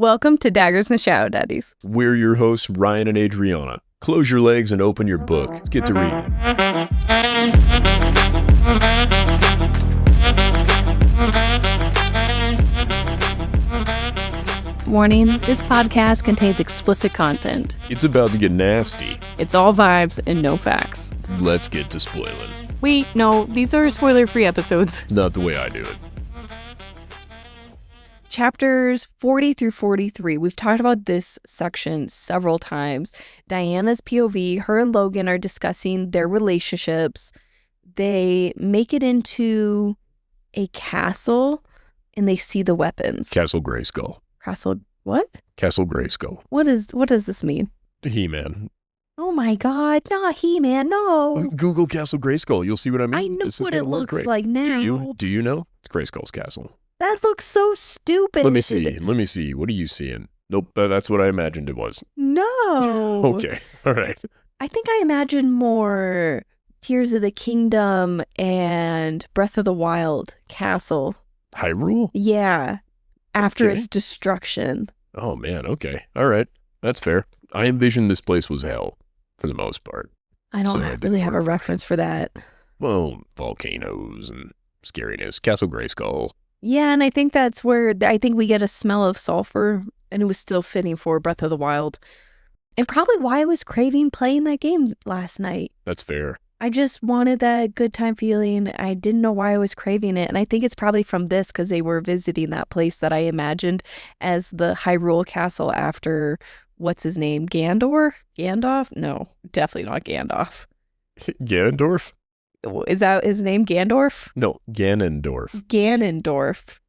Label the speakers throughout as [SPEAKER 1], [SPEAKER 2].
[SPEAKER 1] Welcome to Daggers and Shadow Daddies.
[SPEAKER 2] We're your hosts, Ryan and Adriana. Close your legs and open your book. Let's get to reading.
[SPEAKER 1] Warning, this podcast contains explicit content.
[SPEAKER 2] It's about to get nasty.
[SPEAKER 1] It's all vibes and no facts.
[SPEAKER 2] Let's get to spoiling.
[SPEAKER 1] Wait, no, these are spoiler-free episodes.
[SPEAKER 2] Not the way I do it.
[SPEAKER 1] Chapters 40 through 43. We've talked about this section several times. Dianna's POV, her and Logan are discussing their relationships. They make it into a castle and they see the weapons.
[SPEAKER 2] Castle Grayskull.
[SPEAKER 1] Castle what?
[SPEAKER 2] Castle Grayskull.
[SPEAKER 1] What does this mean?
[SPEAKER 2] He-Man.
[SPEAKER 1] Oh my God, not He-Man, no.
[SPEAKER 2] Google Castle Grayskull. You'll see what I mean.
[SPEAKER 1] I know what it looks
[SPEAKER 2] great.
[SPEAKER 1] like now.
[SPEAKER 2] Do you know? It's Grayskull's castle.
[SPEAKER 1] That looks so stupid.
[SPEAKER 2] Let me see. What are you seeing? Nope, that's what I imagined it was.
[SPEAKER 1] No.
[SPEAKER 2] Okay, all right.
[SPEAKER 1] I think I imagined more Tears of the Kingdom and Breath of the Wild castle.
[SPEAKER 2] Hyrule?
[SPEAKER 1] Yeah, after
[SPEAKER 2] Okay.
[SPEAKER 1] its destruction.
[SPEAKER 2] Oh, man, okay. All right, that's fair. I envisioned this place was hell, for the most part.
[SPEAKER 1] I don't
[SPEAKER 2] So it
[SPEAKER 1] really
[SPEAKER 2] didn't
[SPEAKER 1] have a
[SPEAKER 2] work for me.
[SPEAKER 1] reference for that.
[SPEAKER 2] Well, volcanoes and scariness. Castle Grayskull.
[SPEAKER 1] Yeah, and I think that's where we get a smell of sulfur, and it was still fitting for Breath of the Wild. And probably why I was craving playing that game last night.
[SPEAKER 2] That's fair.
[SPEAKER 1] I just wanted that good time feeling. I didn't know why I was craving it. And I think it's probably from this because they were visiting that place that I imagined as the Hyrule Castle after, what's his name? Gandalf? No, definitely not Gandalf.
[SPEAKER 2] Ganondorf?
[SPEAKER 1] Is that his name, Gandalf?
[SPEAKER 2] No, Ganondorf.
[SPEAKER 1] Ganondorf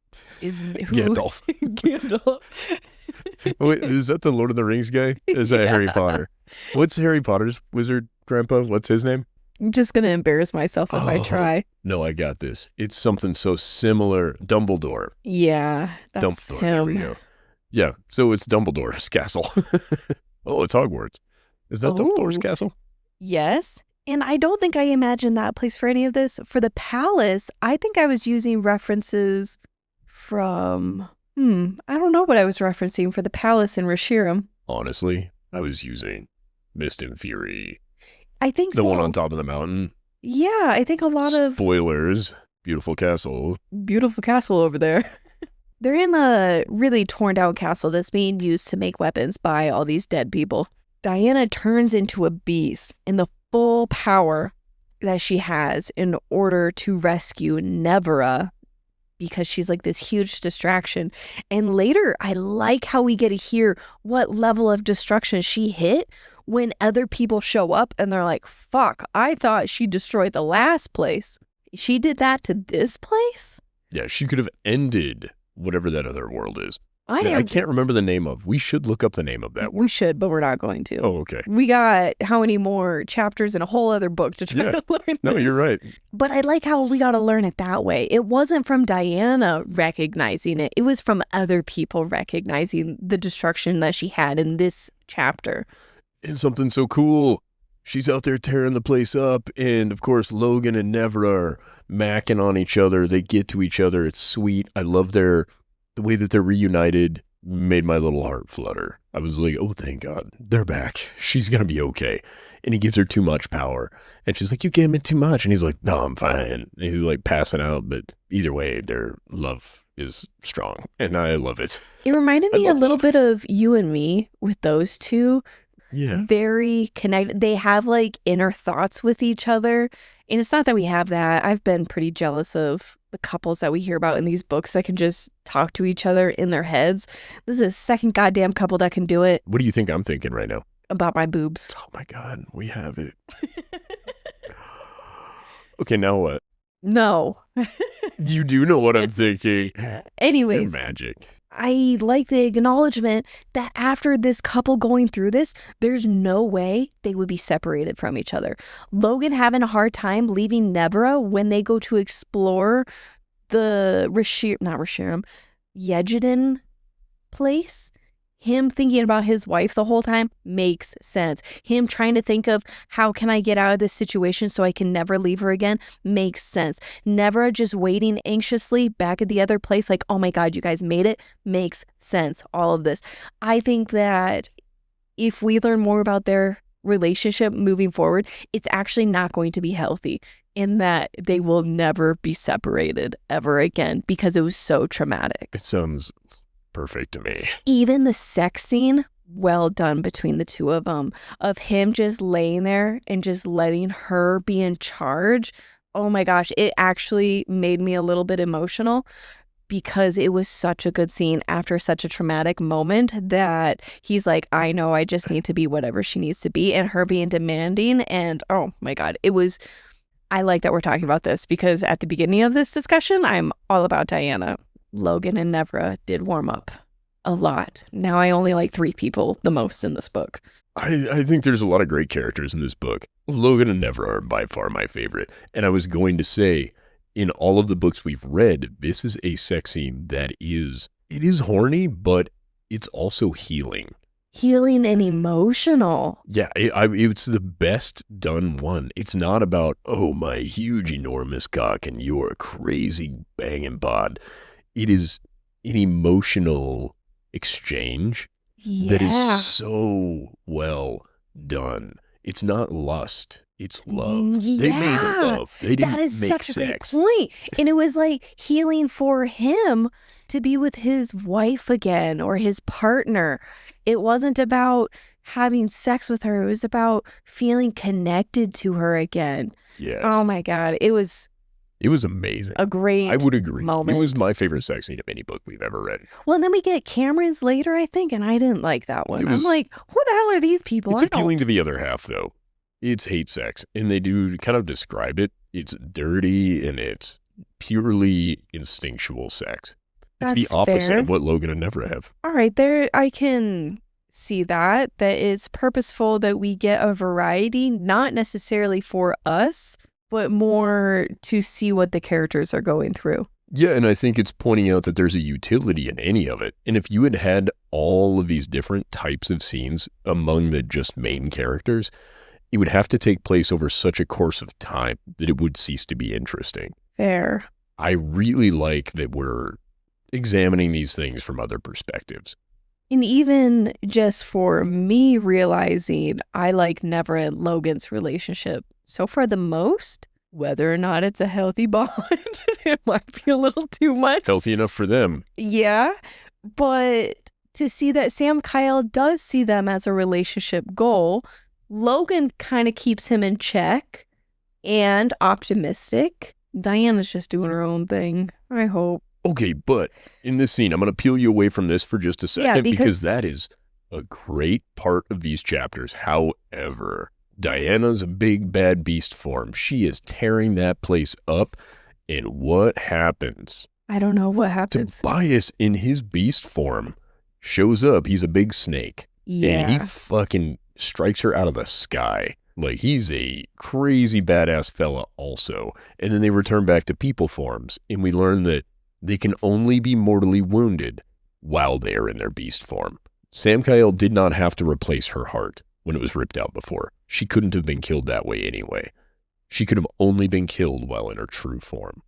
[SPEAKER 1] is who?
[SPEAKER 2] Gandalf.
[SPEAKER 1] Gandalf.
[SPEAKER 2] Wait, is that the Lord of the Rings guy? Is that Harry Potter? What's Harry Potter's wizard grandpa? What's his name?
[SPEAKER 1] I'm just going to embarrass myself if I try.
[SPEAKER 2] No, I got this. It's something so similar. Dumbledore.
[SPEAKER 1] Yeah, that's
[SPEAKER 2] Dumbledore. There we
[SPEAKER 1] him.
[SPEAKER 2] go. Yeah, so it's Dumbledore's castle. Oh, it's Hogwarts. Is that Dumbledore's castle?
[SPEAKER 1] Yes. And I don't think I imagined that place for any of this. For the palace, I think I was using references from, I don't know what I was referencing for the palace in Riorson.
[SPEAKER 2] Honestly, I was using Mist and Fury.
[SPEAKER 1] I think
[SPEAKER 2] The
[SPEAKER 1] so.
[SPEAKER 2] one on top of the mountain.
[SPEAKER 1] Yeah, I think a lot of
[SPEAKER 2] Spoilers. Beautiful castle.
[SPEAKER 1] beautiful castle over there. They're in a really torn down castle that's being used to make weapons by all these dead people. Dianna turns into a beast in the full power that she has in order to rescue Nevera because she's like this huge distraction. And later, I like how we get to hear what level of destruction she hit when other people show up and they're like, fuck, I thought she destroyed the last place. She did that to this place?
[SPEAKER 2] Yeah, she could have ended whatever that other world is.
[SPEAKER 1] I
[SPEAKER 2] can't remember the name of. We should look up the name of that world.
[SPEAKER 1] We should, but we're not going to.
[SPEAKER 2] Oh, okay.
[SPEAKER 1] We got how many more chapters and a whole other book to try to learn this.
[SPEAKER 2] No, you're right.
[SPEAKER 1] But I like how we got to learn it that way. It wasn't from Dianna recognizing it. It was from other people recognizing the destruction that she had in this chapter.
[SPEAKER 2] And something so cool. She's out there tearing the place up. And, of course, Logan and Nevera are macking on each other. They get to each other. It's sweet. I love the way that they're reunited made my little heart flutter. I was like, oh, thank God. They're back. She's going to be okay. And he gives her too much power. And she's like, you gave me too much. And he's like, no, I'm fine. And he's like passing out. But either way, their love is strong. And I love it.
[SPEAKER 1] It reminded me a little bit of You and Me with those two.
[SPEAKER 2] Yeah.
[SPEAKER 1] Very connected. They have like inner thoughts with each other. And it's not that we have that. I've been pretty jealous of the couples that we hear about in these books that can just talk to each other in their heads. This is the second goddamn couple that can do it.
[SPEAKER 2] What do you think I'm thinking right now?
[SPEAKER 1] About my boobs.
[SPEAKER 2] Oh, my God. We have it. Okay, now what?
[SPEAKER 1] No.
[SPEAKER 2] You do know what I'm thinking.
[SPEAKER 1] Anyways.
[SPEAKER 2] You're magic.
[SPEAKER 1] I like the acknowledgement that after this couple going through this, there's no way they would be separated from each other. Logan having a hard time leaving Nevera when they go to explore the Xaden place. Him thinking about his wife the whole time makes sense. Him trying to think of how can I get out of this situation so I can never leave her again makes sense. Nevera just waiting anxiously back at the other place like, oh my God, you guys made it, makes sense. All of this. I think that if we learn more about their relationship moving forward, it's actually not going to be healthy in that they will never be separated ever again because it was so traumatic.
[SPEAKER 2] It sounds perfect to me.
[SPEAKER 1] Even the sex scene, well done between the two of them, of him just laying there and just letting her be in charge. Oh my gosh, it actually made me a little bit emotional because it was such a good scene after such a traumatic moment that he's like, I know, I just need to be whatever she needs to be, and her being demanding. And oh my God, I like that we're talking about this because at the beginning of this discussion, I'm all about Dianna. Logan and Nevera did warm up a lot. Now I only like 3 people the most in this book.
[SPEAKER 2] I think there's a lot of great characters in this book. Logan and Nevera are by far my favorite. And I was going to say, in all of the books we've read, this is a sex scene that it is horny, but it's also healing.
[SPEAKER 1] Healing and emotional.
[SPEAKER 2] Yeah, it's the best done one. It's not about, oh, my huge, enormous cock and your crazy banging bod. It is an emotional exchange that is so well done. It's not lust. It's love.
[SPEAKER 1] Yeah.
[SPEAKER 2] They made love. They didn't
[SPEAKER 1] that is
[SPEAKER 2] make
[SPEAKER 1] such
[SPEAKER 2] sex.
[SPEAKER 1] A great point. And it was like healing for him to be with his wife again or his partner. It wasn't about having sex with her. It was about feeling connected to her again.
[SPEAKER 2] Yes.
[SPEAKER 1] Oh my God. It was
[SPEAKER 2] amazing.
[SPEAKER 1] a great
[SPEAKER 2] I would agree.
[SPEAKER 1] moment.
[SPEAKER 2] It was my favorite sex scene of any book we've ever read.
[SPEAKER 1] Well, and then we get Cameron's later, I think, and I didn't like that one. I'm like, who the hell are these people?
[SPEAKER 2] It's appealing to the other half, though. It's hate sex, and they do kind of describe it. It's dirty, and it's purely instinctual sex. It's the opposite
[SPEAKER 1] fair.
[SPEAKER 2] of what Logan and Nevera have.
[SPEAKER 1] All right, there I can see that it's purposeful that we get a variety, not necessarily for us, but more to see what the characters are going through.
[SPEAKER 2] Yeah, and I think it's pointing out that there's a utility in any of it. And if you had all of these different types of scenes among the just main characters, it would have to take place over such a course of time that it would cease to be interesting.
[SPEAKER 1] Fair.
[SPEAKER 2] I really like that we're examining these things from other perspectives.
[SPEAKER 1] And even just for me realizing I like Nevera and Logan's relationship so far the most, whether or not it's a healthy bond, it might be a little too much.
[SPEAKER 2] Healthy enough for them.
[SPEAKER 1] Yeah, but to see that Samkiel does see them as a relationship goal, Logan kind of keeps him in check and optimistic. Diana's just doing her own thing, I hope.
[SPEAKER 2] Okay, but in this scene, I'm going to peel you away from this for just a second because that is a great part of these chapters. However, Diana's a big bad beast form. She is tearing that place up. And what happens?
[SPEAKER 1] I don't know what happens.
[SPEAKER 2] Tobias in his beast form shows up. He's a big snake.
[SPEAKER 1] Yeah.
[SPEAKER 2] And he fucking strikes her out of the sky. Like, he's a crazy badass fella also. And then they return back to people forms. And we learn that they can only be mortally wounded while they are in their beast form. Samkiel did not have to replace her heart when it was ripped out before. She couldn't have been killed that way anyway. She could have only been killed while in her true form.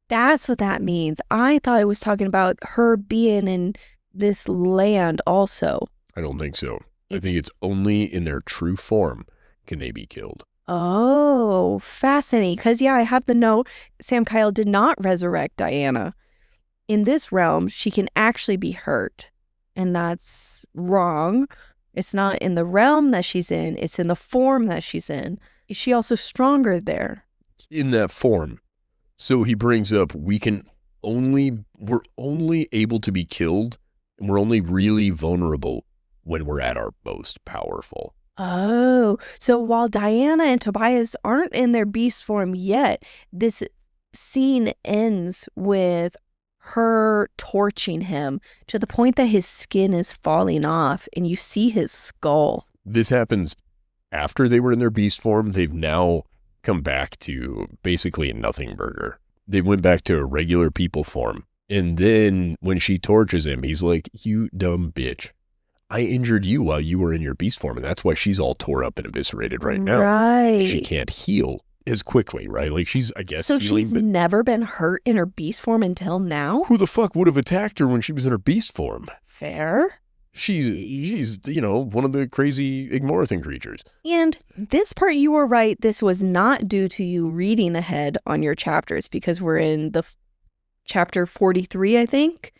[SPEAKER 1] That's what that means. I thought it was talking about her being in this land also.
[SPEAKER 2] I don't think so. I think it's only in their true form can they be killed.
[SPEAKER 1] Oh, fascinating. Because, I have the note, Samkiel did not resurrect Dianna. In this realm, she can actually be hurt. And that's wrong. It's not in the realm that she's in. It's in the form that she's in. Is she also stronger there?
[SPEAKER 2] In that form. So he brings up, we're only able to be killed, and we're only really vulnerable when we're at our most powerful.
[SPEAKER 1] Oh, so while Dianna and Tobias aren't in their beast form yet, this scene ends with her torching him to the point that his skin is falling off and you see his skull.
[SPEAKER 2] This happens after they were in their beast form. They've now come back to basically a nothing burger. They went back to a regular people form. And then when she torches him, he's like, you dumb bitch. I injured you while you were in your beast form, and that's why she's all tore up and eviscerated right now.
[SPEAKER 1] Right.
[SPEAKER 2] She can't heal as quickly, right? Like she's, I guess,
[SPEAKER 1] so
[SPEAKER 2] healing,
[SPEAKER 1] she's never been hurt in her beast form until now?
[SPEAKER 2] Who the fuck would have attacked her when she was in her beast form?
[SPEAKER 1] Fair.
[SPEAKER 2] She's one of the crazy Igmorathan creatures.
[SPEAKER 1] And this part, you were right. This was not due to you reading ahead on your chapters, because we're in the chapter 43, I think.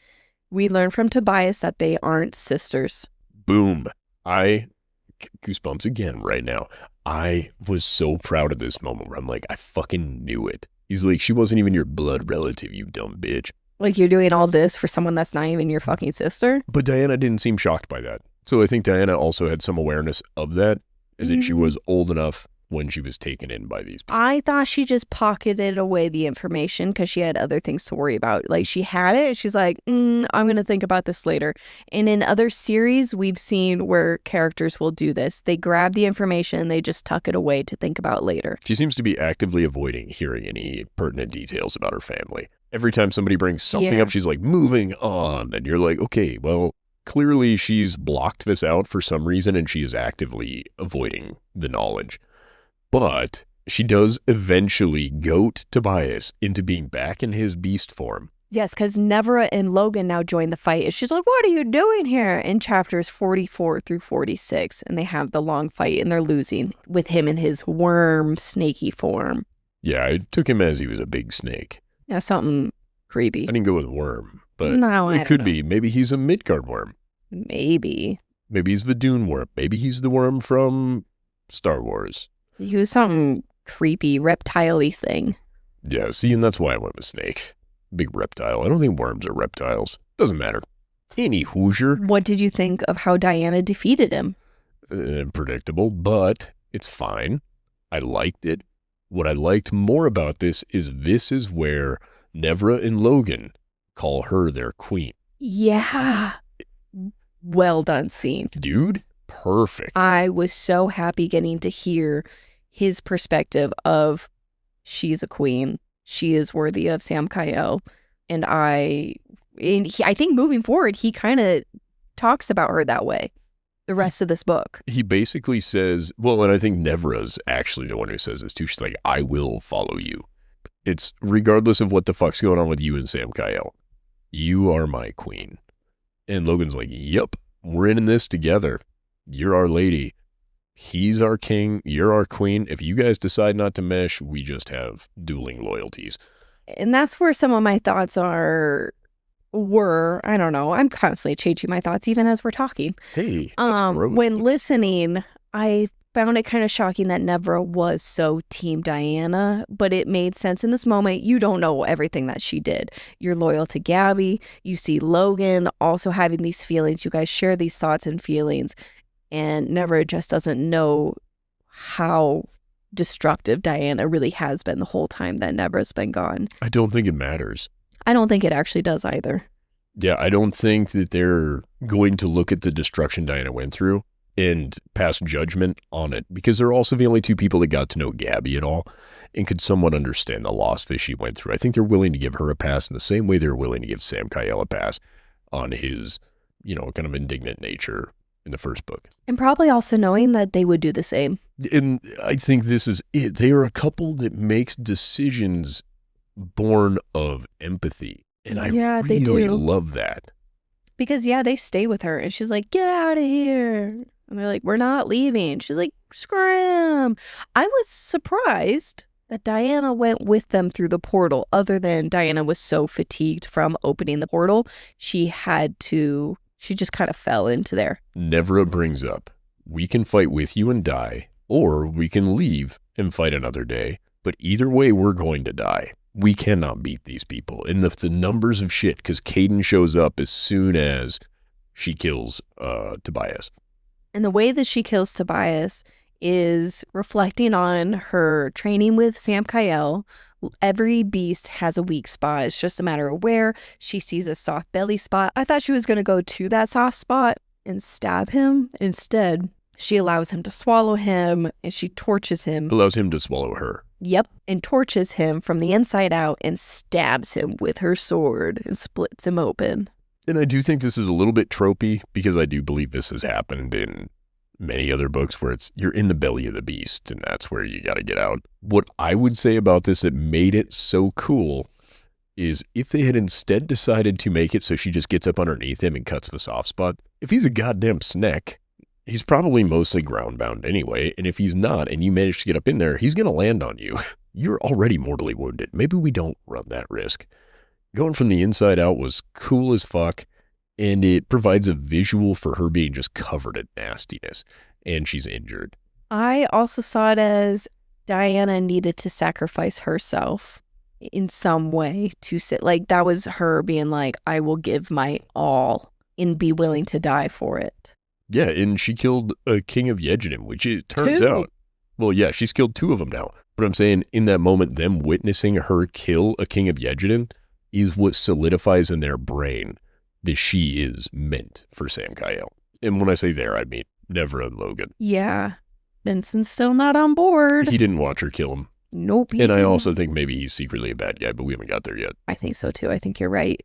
[SPEAKER 1] We learn from Tobias that they aren't sisters.
[SPEAKER 2] Boom. Goosebumps again right now. I was so proud of this moment where I'm like, I fucking knew it. He's like, she wasn't even your blood relative, you dumb bitch.
[SPEAKER 1] Like, you're doing all this for someone that's not even your fucking sister?
[SPEAKER 2] But Dianna didn't seem shocked by that. So I think Dianna also had some awareness of that, as in she was old enough when she was taken in by these people.
[SPEAKER 1] I thought she just pocketed away the information because she had other things to worry about. Like, she had it. She's like, I'm going to think about this later. And in other series, we've seen where characters will do this. They grab the information and they just tuck it away to think about later.
[SPEAKER 2] She seems to be actively avoiding hearing any pertinent details about her family. Every time somebody brings something up, she's like, moving on. And you're like, okay, well, clearly she's blocked this out for some reason and she is actively avoiding the knowledge. But she does eventually goat Tobias into being back in his beast form.
[SPEAKER 1] Yes, because Nevera and Logan now join the fight. And she's like, what are you doing here? In chapters 44 through 46. And they have the long fight and they're losing with him in his worm, snaky form.
[SPEAKER 2] Yeah, I took him as he was a big snake.
[SPEAKER 1] Yeah, something creepy.
[SPEAKER 2] I didn't go with worm, but
[SPEAKER 1] no,
[SPEAKER 2] it could be. Maybe he's a Midgard worm.
[SPEAKER 1] Maybe.
[SPEAKER 2] Maybe he's the Dune worm. Maybe he's the worm from Star Wars.
[SPEAKER 1] He was something creepy, reptile-y thing.
[SPEAKER 2] Yeah, see, and that's why I went with snake. Big reptile. I don't think worms are reptiles. Doesn't matter. Any Hoosier.
[SPEAKER 1] What did you think of how Dianna defeated him?
[SPEAKER 2] Predictable, but it's fine. I liked it. What I liked more about this is where Nevera and Logan call her their queen.
[SPEAKER 1] Yeah. Well done scene.
[SPEAKER 2] Dude, perfect.
[SPEAKER 1] I was so happy getting to hear his perspective of she's a queen. She is worthy of Samkiel. And I think moving forward, he kind of talks about her that way. The rest of this book.
[SPEAKER 2] He basically says, well, and I think Nevera's actually the one who says this too. She's like, I will follow you. It's regardless of what the fuck's going on with you and Samkiel. You are my queen. And Logan's like, yep, we're in this together. You're our lady. He's our king. You're our queen. If you guys decide not to mesh, we just have dueling loyalties.
[SPEAKER 1] And that's where some of my thoughts were, I don't know, I'm constantly changing my thoughts even as we're talking.
[SPEAKER 2] Hey, that's gross.
[SPEAKER 1] When listening, I found it kind of shocking that Nevera was so Team Dianna, but it made sense in this moment. You don't know everything that she did. You're loyal to Gabby. You see Logan also having these feelings. You guys share these thoughts and feelings, and Nevera just doesn't know how destructive Dianna really has been the whole time that Nevera's been gone.
[SPEAKER 2] I don't think it matters.
[SPEAKER 1] I don't think it actually does either.
[SPEAKER 2] Yeah, I don't think that they're going to look at the destruction Dianna went through and pass judgment on it, because they're also the only two people that got to know Gabby at all and could somewhat understand the loss that she went through. I think they're willing to give her a pass in the same way they're willing to give Samkiel a pass on his, kind of indignant nature in the first book. And
[SPEAKER 1] probably also knowing that they would do the same.
[SPEAKER 2] And I think this is it. They are a couple that makes decisions born of empathy. And I really love that.
[SPEAKER 1] Because, they stay with her. And she's like, get out of here. And they're like, we're not leaving. She's like, scram. I was surprised that Dianna went with them through the portal. Other than Dianna was so fatigued from opening the portal, she just kind of fell into there.
[SPEAKER 2] Nevera brings up, we can fight with you and die, or we can leave and fight another day. But either way, we're going to die. We cannot beat these people. And the numbers of shit, because Xaden shows up as soon as she kills Tobias.
[SPEAKER 1] And the way that she kills Tobias is reflecting on her training with Samkiel. Every beast has a weak spot. It's just a matter of where. She sees a soft belly spot. I thought she was going to go to that soft spot and stab him. Instead, she allows him to swallow him, and she torches him.
[SPEAKER 2] Allows him to swallow her.
[SPEAKER 1] Yep, and torches him from the inside out and stabs him with her sword and splits him open.
[SPEAKER 2] And I do think this is a little bit tropey because I do believe this has happened in many other books where you're in the belly of the beast and that's where you got to get out. What I would say about this that made it so cool is if they had instead decided to make it so she just gets up underneath him and cuts the soft spot, if he's a goddamn snack, he's probably mostly ground-bound anyway, and if he's not and you manage to get up in there, he's going to land on you. You're already mortally wounded. Maybe we don't run that risk. Going from the inside out was cool as fuck, and it provides a visual for her being just covered in nastiness, and she's injured.
[SPEAKER 1] I also saw it as Dianna needed to sacrifice herself in some way to sit. Like, that was her being like, I will give my all and be willing to die for it.
[SPEAKER 2] Yeah, and she killed a king of Xaden, which it turns out. Well, yeah, she's killed 2 of them now. But I'm saying in that moment, them witnessing her kill a king of Xaden is what solidifies in their brain that she is meant for Samkiel. And when I say there, I mean Nevera and Logan.
[SPEAKER 1] Yeah. Vincent's still not on board.
[SPEAKER 2] He didn't watch her kill him.
[SPEAKER 1] Nope.
[SPEAKER 2] And I also think maybe he's secretly a bad guy, but we haven't got there yet.
[SPEAKER 1] I think so too. I think you're right.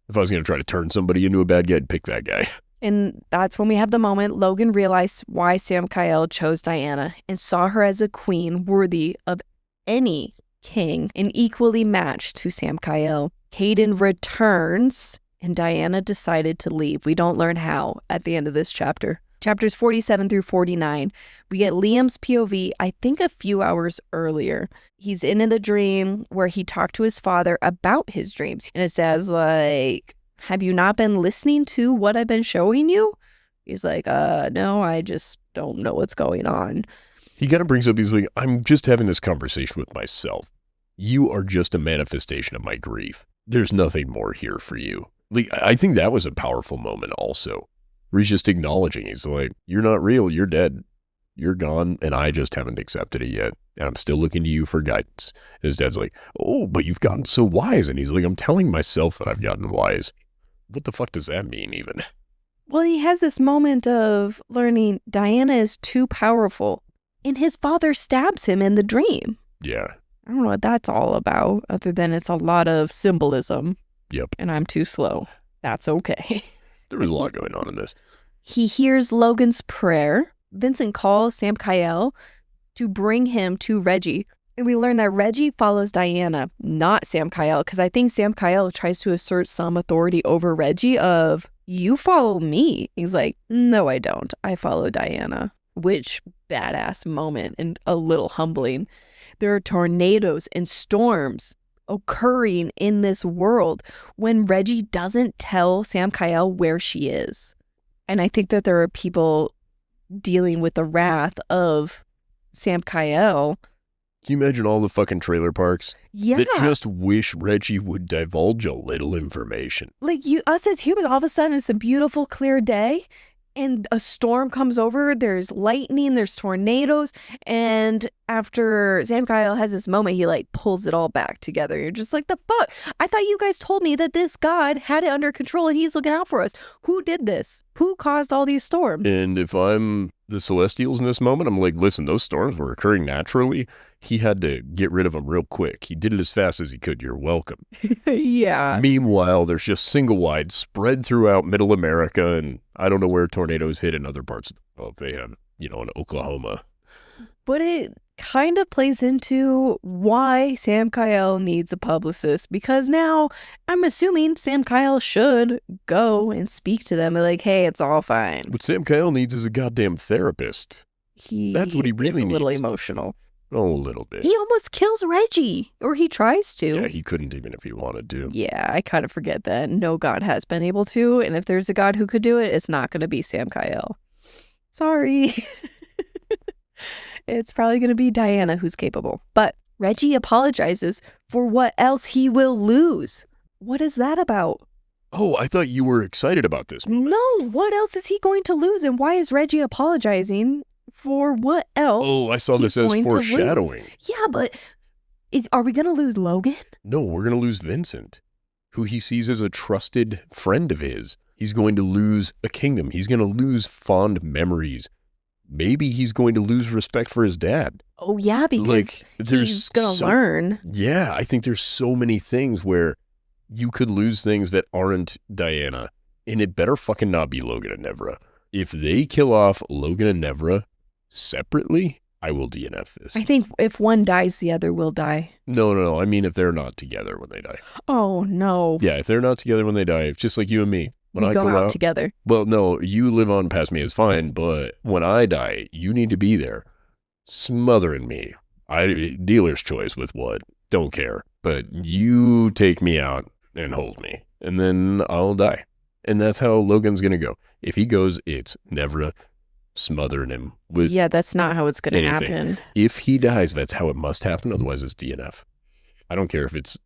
[SPEAKER 2] If I was going to try to turn somebody into a bad guy, I'd pick that guy.
[SPEAKER 1] And that's when we have the moment Logan realized why Samkiel chose Dianna and saw her as a queen worthy of any king and equally matched to Samkiel. Xaden returns and Dianna decided to leave. We don't learn how at the end of this chapter. Chapters 47 through 49, we get Liam's POV, I think a few hours earlier. He's in the dream where he talked to his father about his dreams. And it says, like, have you not been listening to what I've been showing you? He's like, no, I just don't know what's going on.
[SPEAKER 2] He kind of brings up, he's like, I'm just having this conversation with myself. You are just a manifestation of my grief. There's nothing more here for you. Like, I think that was a powerful moment also. Where he's just acknowledging, he's like, you're not real, you're dead. You're gone, and I just haven't accepted it yet. And I'm still looking to you for guidance. And his dad's like, oh, but you've gotten so wise. And he's like, I'm telling myself that I've gotten wise. What the fuck does that mean even?
[SPEAKER 1] Well, he has this moment of learning Dianna is too powerful. And his father stabs him in the dream.
[SPEAKER 2] Yeah.
[SPEAKER 1] I don't know what that's all about, other than it's a lot of symbolism.
[SPEAKER 2] Yep.
[SPEAKER 1] And I'm too slow. That's okay.
[SPEAKER 2] There was a lot going on in this.
[SPEAKER 1] He hears Logan's prayer. Vincent calls Samkiel to bring him to Reggie. And we learn that Reggie follows Dianna, not Samkiel, because I think Samkiel tries to assert some authority over Reggie of, you follow me. He's like, no, I don't. I follow Dianna. Which badass moment and a little humbling. There are tornadoes and storms occurring in this world when Reggie doesn't tell Samkiel where she is. And I think that there are people dealing with the wrath of Samkiel.
[SPEAKER 2] Can you imagine all the fucking trailer parks?
[SPEAKER 1] Yeah.
[SPEAKER 2] That just wish Reggie would divulge a little information.
[SPEAKER 1] Like us as humans, all of a sudden it's a beautiful, clear day. And a storm comes over, there's lightning, there's tornadoes, and after Samkiel has this moment, he like pulls it all back together. You're just like, the fuck? I thought you guys told me that this God had it under control and he's looking out for us. Who did this? Who caused all these storms?
[SPEAKER 2] And if I'm the Celestials in this moment, I'm like, listen, those storms were occurring naturally. He had to get rid of them real quick. He did it as fast as he could. You're welcome.
[SPEAKER 1] Yeah.
[SPEAKER 2] Meanwhile, there's just single wide spread throughout middle America, and I don't know where tornadoes hit in other parts. Well, they have, in Oklahoma.
[SPEAKER 1] But it kind of plays into why Samkiel needs a publicist, because now I'm assuming Samkiel should go and speak to them and like, hey, it's all fine.
[SPEAKER 2] What Samkiel needs is a goddamn therapist. That's what he really needs.
[SPEAKER 1] A little emotional.
[SPEAKER 2] Oh, a little bit.
[SPEAKER 1] He almost kills Reggie, or he tries to.
[SPEAKER 2] Yeah, he couldn't even if he wanted to.
[SPEAKER 1] Yeah, I kind of forget that no God has been able to, and if there's a God who could do it, it's not going to be Samkiel. Sorry. It's probably going to be Dianna who's capable. But Reggie apologizes for what else he will lose. What is that about?
[SPEAKER 2] Oh, I thought you were excited about this.
[SPEAKER 1] No, what else is he going to lose, and why is Reggie apologizing for what else?
[SPEAKER 2] Oh, I saw this as foreshadowing.
[SPEAKER 1] Yeah, but are we going to lose Logan?
[SPEAKER 2] No, we're going to lose Vincent, who he sees as a trusted friend of his. He's going to lose a kingdom. He's going to lose fond memories. Maybe he's going to lose respect for his dad.
[SPEAKER 1] Oh, yeah, because he's going to learn.
[SPEAKER 2] Yeah, I think there's so many things where you could lose things that aren't Dianna. And it better fucking not be Logan and Nevera. If they kill off Logan and Nevera separately, I will DNF this.
[SPEAKER 1] I think if one dies, the other will die.
[SPEAKER 2] No. I mean, if they're not together when they die.
[SPEAKER 1] Oh, no.
[SPEAKER 2] Yeah, if they're not together when they die, it's just like you and me. When
[SPEAKER 1] we
[SPEAKER 2] I
[SPEAKER 1] go
[SPEAKER 2] go
[SPEAKER 1] out together.
[SPEAKER 2] Well, no, you live on past me is fine, but when I die, you need to be there, smothering me. Dealer's choice with what? Don't care. But you take me out and hold me, and then I'll die. And that's how Logan's going to go. If he goes, it's Nevera smothering him with
[SPEAKER 1] Yeah, that's not how it's going to happen.
[SPEAKER 2] If he dies, that's how it must happen. Otherwise, it's DNF. I don't care if it's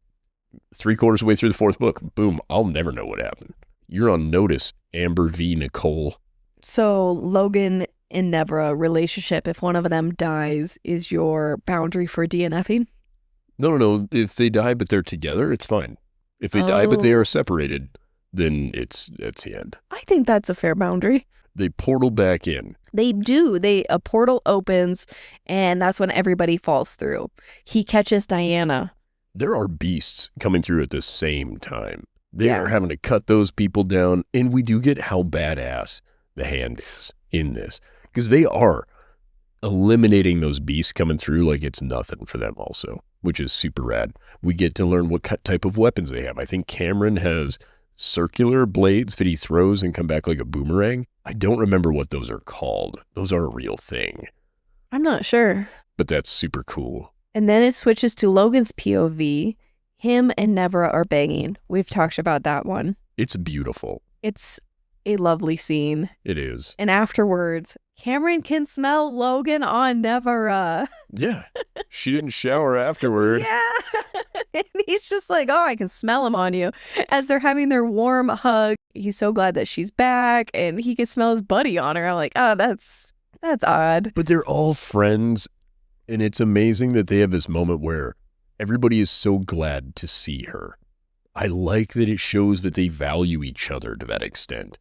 [SPEAKER 2] 3/4 of the way through the 4th book. Boom, I'll never know what happened. You're on notice, Amber v. Nicole.
[SPEAKER 1] So Logan and Nevera relationship, if one of them dies, is your boundary for DNFing?
[SPEAKER 2] No. If they die but they're together, it's fine. If they die but they are separated, then it's the end.
[SPEAKER 1] I think that's a fair boundary.
[SPEAKER 2] They portal back in.
[SPEAKER 1] They do. A portal opens, and that's when everybody falls through. He catches Dianna.
[SPEAKER 2] There are beasts coming through at the same time. They are having to cut those people down, and we do get how badass the Hand is in this. Because they are eliminating those beasts coming through like it's nothing for them also, which is super rad. We get to learn what type of weapons they have. I think Cameron has circular blades that he throws and come back like a boomerang. I don't remember what those are called. Those are a real thing.
[SPEAKER 1] I'm not sure.
[SPEAKER 2] But that's super cool.
[SPEAKER 1] And then it switches to Logan's POV. Him and Nevera are banging. We've talked about that one.
[SPEAKER 2] It's beautiful.
[SPEAKER 1] It's a lovely scene.
[SPEAKER 2] It is.
[SPEAKER 1] And afterwards, Cameron can smell Logan on Nevera.
[SPEAKER 2] Yeah. She didn't shower afterward.
[SPEAKER 1] Yeah. And he's just like, oh, I can smell him on you. As they're having their warm hug, he's so glad that she's back, and he can smell his buddy on her. I'm like, oh, that's odd.
[SPEAKER 2] But they're all friends, and it's amazing that they have this moment where everybody is so glad to see her. I like that it shows that they value each other to that extent.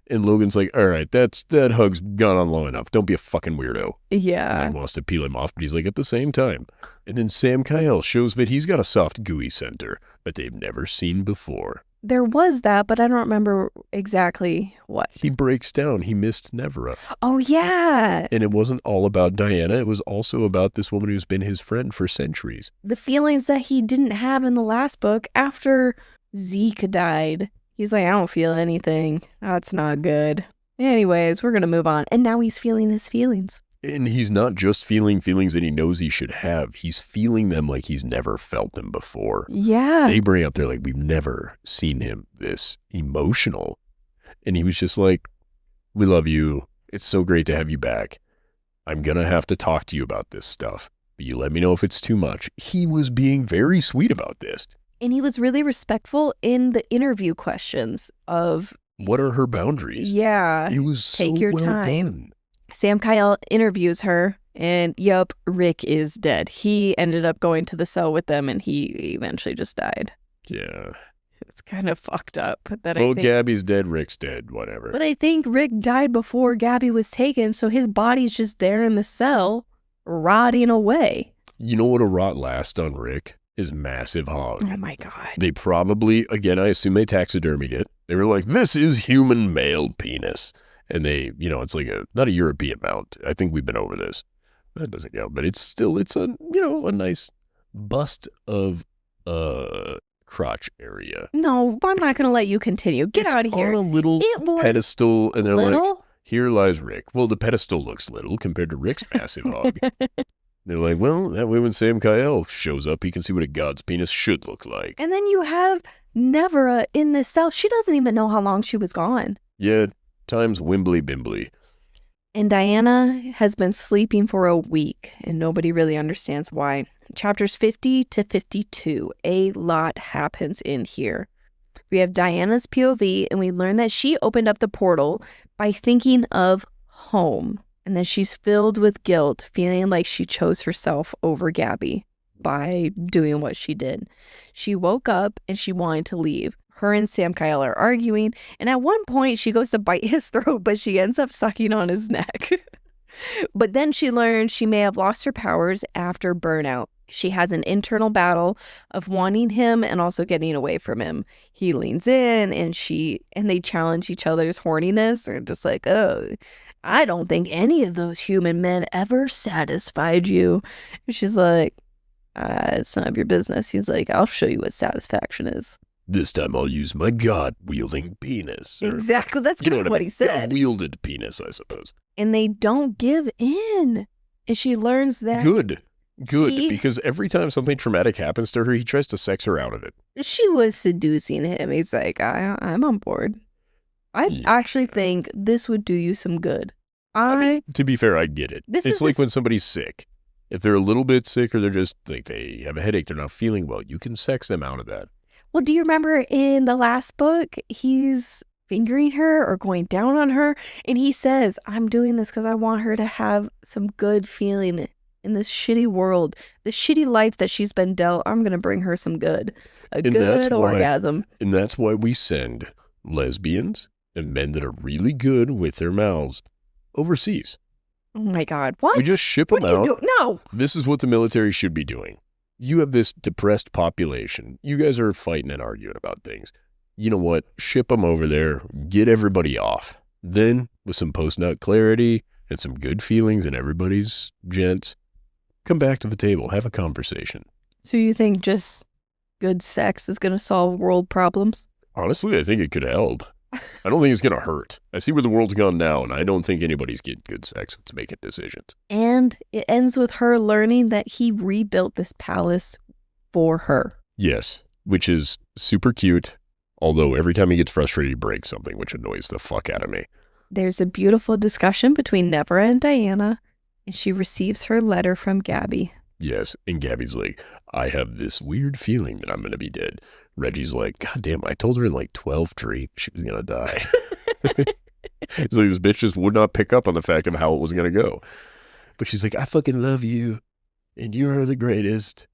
[SPEAKER 2] And Logan's like, all right, that hug's gone on long enough. Don't be a fucking weirdo.
[SPEAKER 1] Yeah.
[SPEAKER 2] And he wants to peel him off, but he's like, at the same time. And then Samkiel shows that he's got a soft, gooey center that they've never seen before.
[SPEAKER 1] There was that, but I don't remember exactly what.
[SPEAKER 2] He breaks down. He missed Nevera.
[SPEAKER 1] Oh, yeah.
[SPEAKER 2] And it wasn't all about Dianna. It was also about this woman who's been his friend for centuries.
[SPEAKER 1] The feelings that he didn't have in the last book after Zeke died. He's like, I don't feel anything. That's not good. Anyways, we're going to move on. And now he's feeling his feelings.
[SPEAKER 2] And he's not just feeling feelings that he knows he should have. He's feeling them like he's never felt them before.
[SPEAKER 1] Yeah.
[SPEAKER 2] They bring up, they're like, we've never seen him this emotional. And he was just like, we love you. It's so great to have you back. I'm going to have to talk to you about this stuff. But you let me know if it's too much. He was being very sweet about this.
[SPEAKER 1] And he was really respectful in the interview questions of...
[SPEAKER 2] what are her boundaries?
[SPEAKER 1] Yeah.
[SPEAKER 2] It was
[SPEAKER 1] take
[SPEAKER 2] so
[SPEAKER 1] your
[SPEAKER 2] well
[SPEAKER 1] time.
[SPEAKER 2] done.
[SPEAKER 1] Samkiel interviews her, and yup, Rick is dead. He ended up going to the cell with them, and he eventually just died.
[SPEAKER 2] Yeah.
[SPEAKER 1] It's kind of fucked up. That
[SPEAKER 2] Well,
[SPEAKER 1] I think...
[SPEAKER 2] Gabby's dead, Rick's dead, whatever.
[SPEAKER 1] But I think Rick died before Gabby was taken, so his body's just there in the cell, rotting away.
[SPEAKER 2] You know what'll rot last on Rick? His massive hog.
[SPEAKER 1] Oh my God.
[SPEAKER 2] They probably, again, I assume they taxidermied it. They were like, this is human male penis. And they, it's like not a European mount. I think we've been over this. That doesn't count, but it's a nice bust of crotch area.
[SPEAKER 1] No, I'm not going to let you continue. Get out of here.
[SPEAKER 2] On a little pedestal, and they're
[SPEAKER 1] little?
[SPEAKER 2] like, here lies Rick. Well, the pedestal looks little compared to Rick's massive hog. They're like, well, that way when Samkiel shows up, he can see what a god's penis should look like.
[SPEAKER 1] And then you have Nevera in this cell. She doesn't even know how long she was gone.
[SPEAKER 2] Yeah, time's wimbly bimbly.
[SPEAKER 1] And Dianna has been sleeping for a week, and nobody really understands why. Chapters 50 to 52, a lot happens in here. We have Diana's POV, and we learn that she opened up the portal by thinking of home. And then she's filled with guilt, feeling like she chose herself over Gabby by doing what she did. She woke up and she wanted to leave. Her and Samkiel are arguing, and at one point she goes to bite his throat, but she ends up sucking on his neck. But then she learned she may have lost her powers after burnout. She has an internal battle of wanting him and also getting away from him. He leans in and they challenge each other's horniness. They're just like, oh, I don't think any of those human men ever satisfied you. And she's like, it's none of your business. He's like, I'll show you what satisfaction is.
[SPEAKER 2] This time I'll use my God-wielding penis.
[SPEAKER 1] Exactly. That's kind of what he said.
[SPEAKER 2] God-wielded penis, I suppose.
[SPEAKER 1] And they don't give in. And she learns that.
[SPEAKER 2] Good. Because every time something traumatic happens to her, he tries to sex her out of it.
[SPEAKER 1] She was seducing him. He's like, I'm on board. I actually think this would do you some good.
[SPEAKER 2] I mean, to be fair, I get it. It's like when somebody's sick. If they're a little bit sick or they're just like they have a headache, they're not feeling well, you can sex them out of that.
[SPEAKER 1] Well, do you remember in the last book, he's fingering her or going down on her, and he says, I'm doing this because I want her to have some good feeling in this shitty world, the shitty life that she's been dealt. I'm going to bring her some good, good orgasm.
[SPEAKER 2] And that's why we send lesbians and men that are really good with their mouths overseas.
[SPEAKER 1] Oh my God, what?
[SPEAKER 2] We just ship them out.
[SPEAKER 1] No.
[SPEAKER 2] This is what the military should be doing. You have this depressed population. You guys are fighting and arguing about things. You know what? Ship them over there. Get everybody off. Then, with some post-nut clarity and some good feelings in everybody's gents, come back to the table. Have a conversation.
[SPEAKER 1] So you think just good sex is going to solve world problems?
[SPEAKER 2] Honestly, I think it could help. I don't think it's going to hurt. I see where the world's gone now, and I don't think anybody's getting good sex that's making decisions.
[SPEAKER 1] And it ends with her learning that he rebuilt this palace for her.
[SPEAKER 2] Yes, which is super cute, although every time he gets frustrated, he breaks something, which annoys the fuck out of me.
[SPEAKER 1] There's a beautiful discussion between Nevera and Dianna, and she receives her letter from Gabby.
[SPEAKER 2] Yes, and Gabby's like, I have this weird feeling that I'm going to be dead. Reggie's like, God damn, I told her in like 12 Tree she was going to die. So this bitch just would not pick up on the fact of how it was going to go. But she's like, I fucking love you, and you're the greatest,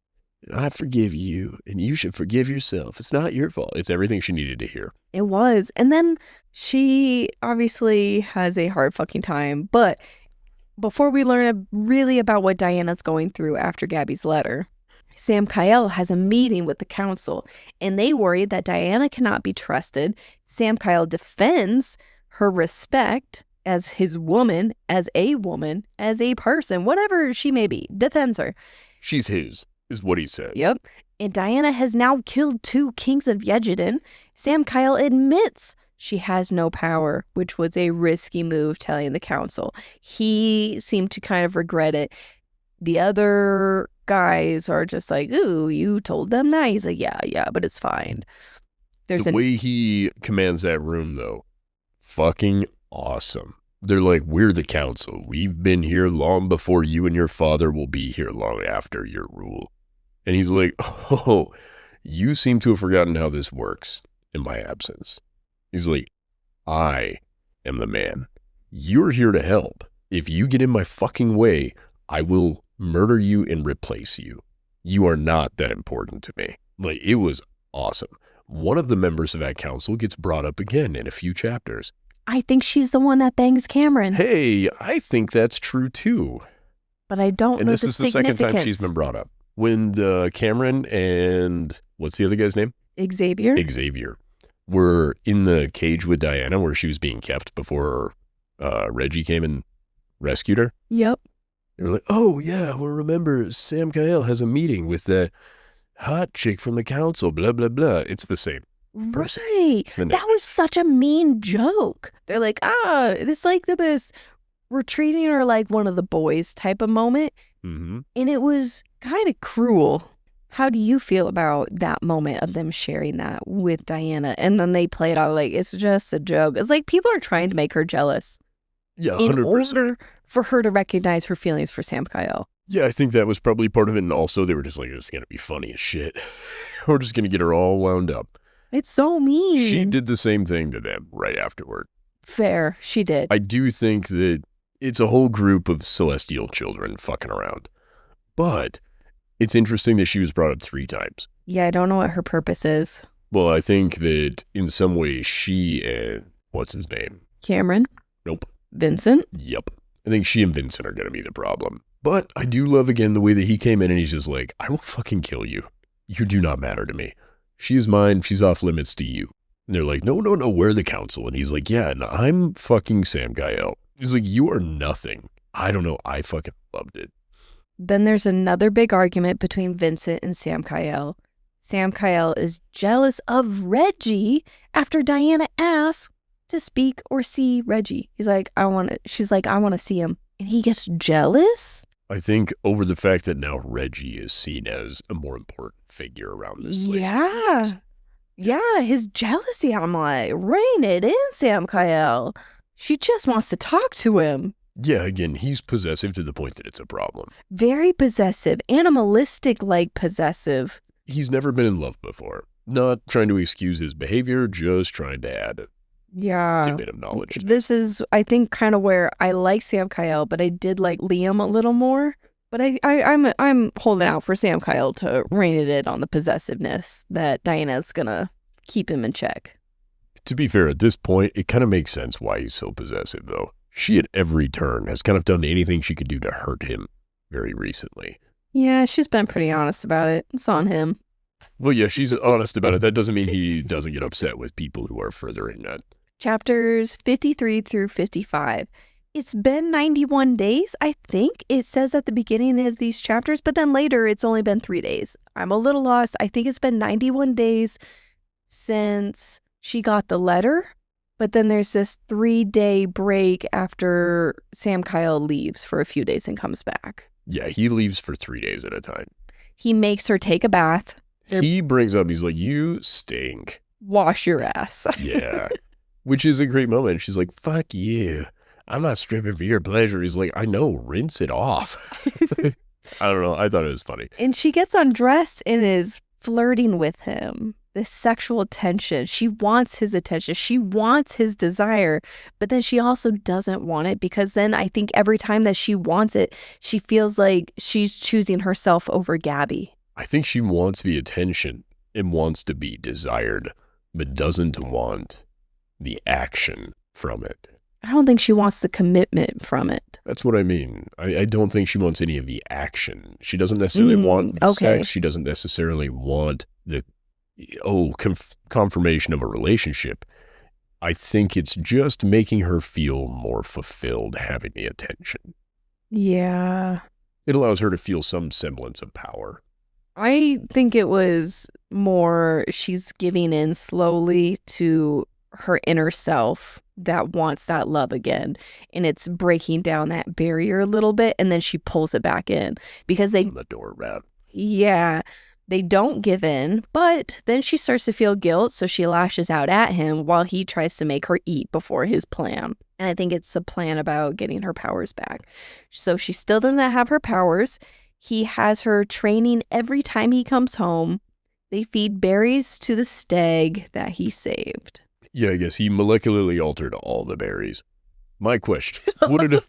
[SPEAKER 2] and I forgive you, and you should forgive yourself. It's not your fault. It's everything she needed to hear.
[SPEAKER 1] It was. And then she obviously has a hard fucking time. But before we learn really about what Diana's going through after Gabby's letter, Samkiel has a meeting with the council, and they worry that Dianna cannot be trusted. Samkiel defends her respect as his woman, as a person, whatever she may be, defends her.
[SPEAKER 2] She's his, is what he says.
[SPEAKER 1] Yep. And Dianna has now killed 2 kings of Xaden. Samkiel admits she has no power, which was a risky move, telling the council. He seemed to kind of regret it. The other guys are just like, ooh, you told them that? He's like, yeah, but it's fine.
[SPEAKER 2] The way he commands that room, though, fucking awesome. They're like, we're the council. We've been here long before you and your father will be here long after your rule. And he's like, oh, you seem to have forgotten how this works in my absence. He's like, I am the man. You're here to help. If you get in my fucking way, I will murder you and replace you. You are not that important to me. Like, it was awesome. One of the members of that council gets brought up again in a few chapters.
[SPEAKER 1] I think she's the one that bangs Cameron.
[SPEAKER 2] Hey, I think that's true too.
[SPEAKER 1] But I don't know the significance.
[SPEAKER 2] And this is the second time she's been brought up. When Cameron and, what's the other guy's name? Xavier were in the cage with Dianna where she was being kept before Reggie came and rescued her.
[SPEAKER 1] Yep.
[SPEAKER 2] They were like, oh yeah, well remember Samkiel has a meeting with that hot chick from the council, blah, blah, blah. It's the same person.
[SPEAKER 1] Right. That was such a mean joke. They're like, it's like this, we're treating her like one of the boys type of moment.
[SPEAKER 2] Mm-hmm.
[SPEAKER 1] And it was kind of cruel. How do you feel about that moment of them sharing that with Dianna? And then they play it out like it's just a joke. It's like people are trying to make her jealous.
[SPEAKER 2] Yeah, 100%.
[SPEAKER 1] In order for her to recognize her feelings for Samkiel.
[SPEAKER 2] Yeah, I think that was probably part of it. And also they were just like, it's going to be funny as shit. We're just going to get her all wound up.
[SPEAKER 1] It's so mean.
[SPEAKER 2] She did the same thing to them right afterward.
[SPEAKER 1] Fair. She did.
[SPEAKER 2] I do think that it's a whole group of celestial children fucking around. But it's interesting that she was brought up 3 times.
[SPEAKER 1] Yeah, I don't know what her purpose is.
[SPEAKER 2] Well, I think that in some way she and, what's his name?
[SPEAKER 1] Cameron?
[SPEAKER 2] Nope.
[SPEAKER 1] Vincent?
[SPEAKER 2] Yep. I think she and Vincent are going to be the problem. But I do love, again, the way that he came in and he's just like, I will fucking kill you. You do not matter to me. She is mine. She's off limits to you. And they're like, no, we're the council. And he's like, yeah, no, I'm fucking Samkiel. He's like, you are nothing. I don't know. I fucking loved it.
[SPEAKER 1] Then there's another big argument between Vincent and Samkiel. Samkiel is jealous of Reggie after Dianna asks to speak or see Reggie. She's like, I want to see him. And he gets jealous?
[SPEAKER 2] I think over the fact that now Reggie is seen as a more important figure around this place.
[SPEAKER 1] Yeah, his jealousy. I'm like, rein it in, Samkiel. She just wants to talk to him.
[SPEAKER 2] Yeah, again, he's possessive to the point that it's a problem.
[SPEAKER 1] Very possessive, animalistic-like possessive.
[SPEAKER 2] He's never been in love before. Not trying to excuse his behavior, just trying to add a bit of knowledge.
[SPEAKER 1] This is, I think, kind of where I like Samkiel, but I did like Liam a little more. But I'm holding out for Samkiel to rein it in on the possessiveness that Diana's gonna keep him in check.
[SPEAKER 2] To be fair, at this point, it kind of makes sense why he's so possessive, though. She, at every turn, has kind of done anything she could do to hurt him very recently.
[SPEAKER 1] Yeah, she's been pretty honest about it. It's on him.
[SPEAKER 2] Well, yeah, she's honest about it. That doesn't mean he doesn't get upset with people who are furthering that.
[SPEAKER 1] Chapters 53 through 55. It's been 91 days, I think it says at the beginning of these chapters, but then later it's only been 3 days. I'm a little lost. I think it's been 91 days since she got the letter, but then there's this 3-day break after Samkiel leaves for a few days and comes back.
[SPEAKER 2] Yeah, he leaves for 3 days at a time.
[SPEAKER 1] He makes her take a bath.
[SPEAKER 2] He brings up, he's like, you stink.
[SPEAKER 1] Wash your ass.
[SPEAKER 2] Yeah, which is a great moment. She's like, fuck you. I'm not stripping for your pleasure. He's like, I know, rinse it off. I don't know. I thought it was funny.
[SPEAKER 1] And she gets undressed and is flirting with him. This sexual tension. She wants his attention. She wants his desire, but then she also doesn't want it because then I think every time that she wants it, she feels like she's choosing herself over Gabby.
[SPEAKER 2] I think she wants the attention and wants to be desired, but doesn't want the action from it.
[SPEAKER 1] I don't think she wants the commitment from it.
[SPEAKER 2] That's what I mean. I don't think she wants any of the action. She doesn't necessarily want the sex. She doesn't necessarily want the confirmation of a relationship. I think it's just making her feel more fulfilled having the attention.
[SPEAKER 1] Yeah.
[SPEAKER 2] It allows her to feel some semblance of power.
[SPEAKER 1] I think it was more she's giving in slowly to her inner self that wants that love again, and it's breaking down that barrier a little bit, and then she pulls it back in because
[SPEAKER 2] the door rat.
[SPEAKER 1] Yeah, they don't give in, but then she starts to feel guilt, so she lashes out at him while he tries to make her eat before his plan. And I think it's a plan about getting her powers back. So she still doesn't have her powers. He has her training every time he comes home. They feed berries to the stag that he saved.
[SPEAKER 2] Yeah, I guess he molecularly altered all the berries. My question is, would it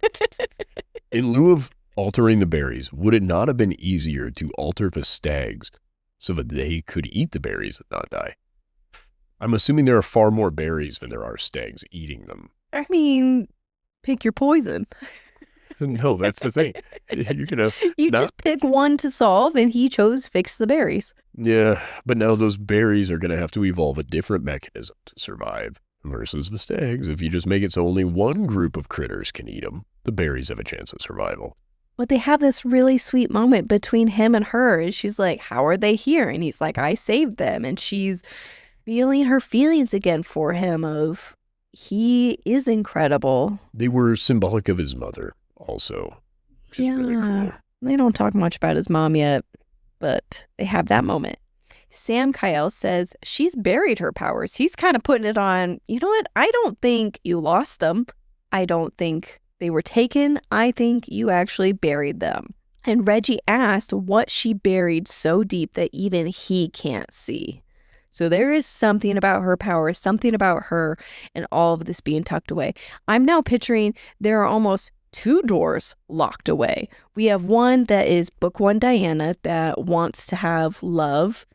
[SPEAKER 2] in lieu of altering the berries, would it not have been easier to alter the stags so that they could eat the berries and not die? I'm assuming there are far more berries than there are stags eating them.
[SPEAKER 1] I mean, pick your poison.
[SPEAKER 2] No, that's the thing. You
[SPEAKER 1] just pick one to solve, and he chose fix the berries.
[SPEAKER 2] Yeah, but now those berries are going to have to evolve a different mechanism to survive versus the stags. If you just make it so only one group of critters can eat them, the berries have a chance of survival.
[SPEAKER 1] But they have this really sweet moment between him and her, and she's like, how are they here? And he's like, I saved them. And she's feeling her feelings again for him of he is incredible.
[SPEAKER 2] They were symbolic of his mother also, which is really cool.
[SPEAKER 1] They don't talk much about his mom yet, but they have that moment. Samkiel says she's buried her powers. He's kind of putting it on, you know what? I don't think you lost them. I don't think they were taken. I think you actually buried them. And Reggie asked what she buried so deep that even he can't see. So there is something about her power, something about her, and all of this being tucked away. I'm now picturing there are almost 2 doors locked away. We have one that is Book 1 Dianna that wants to have love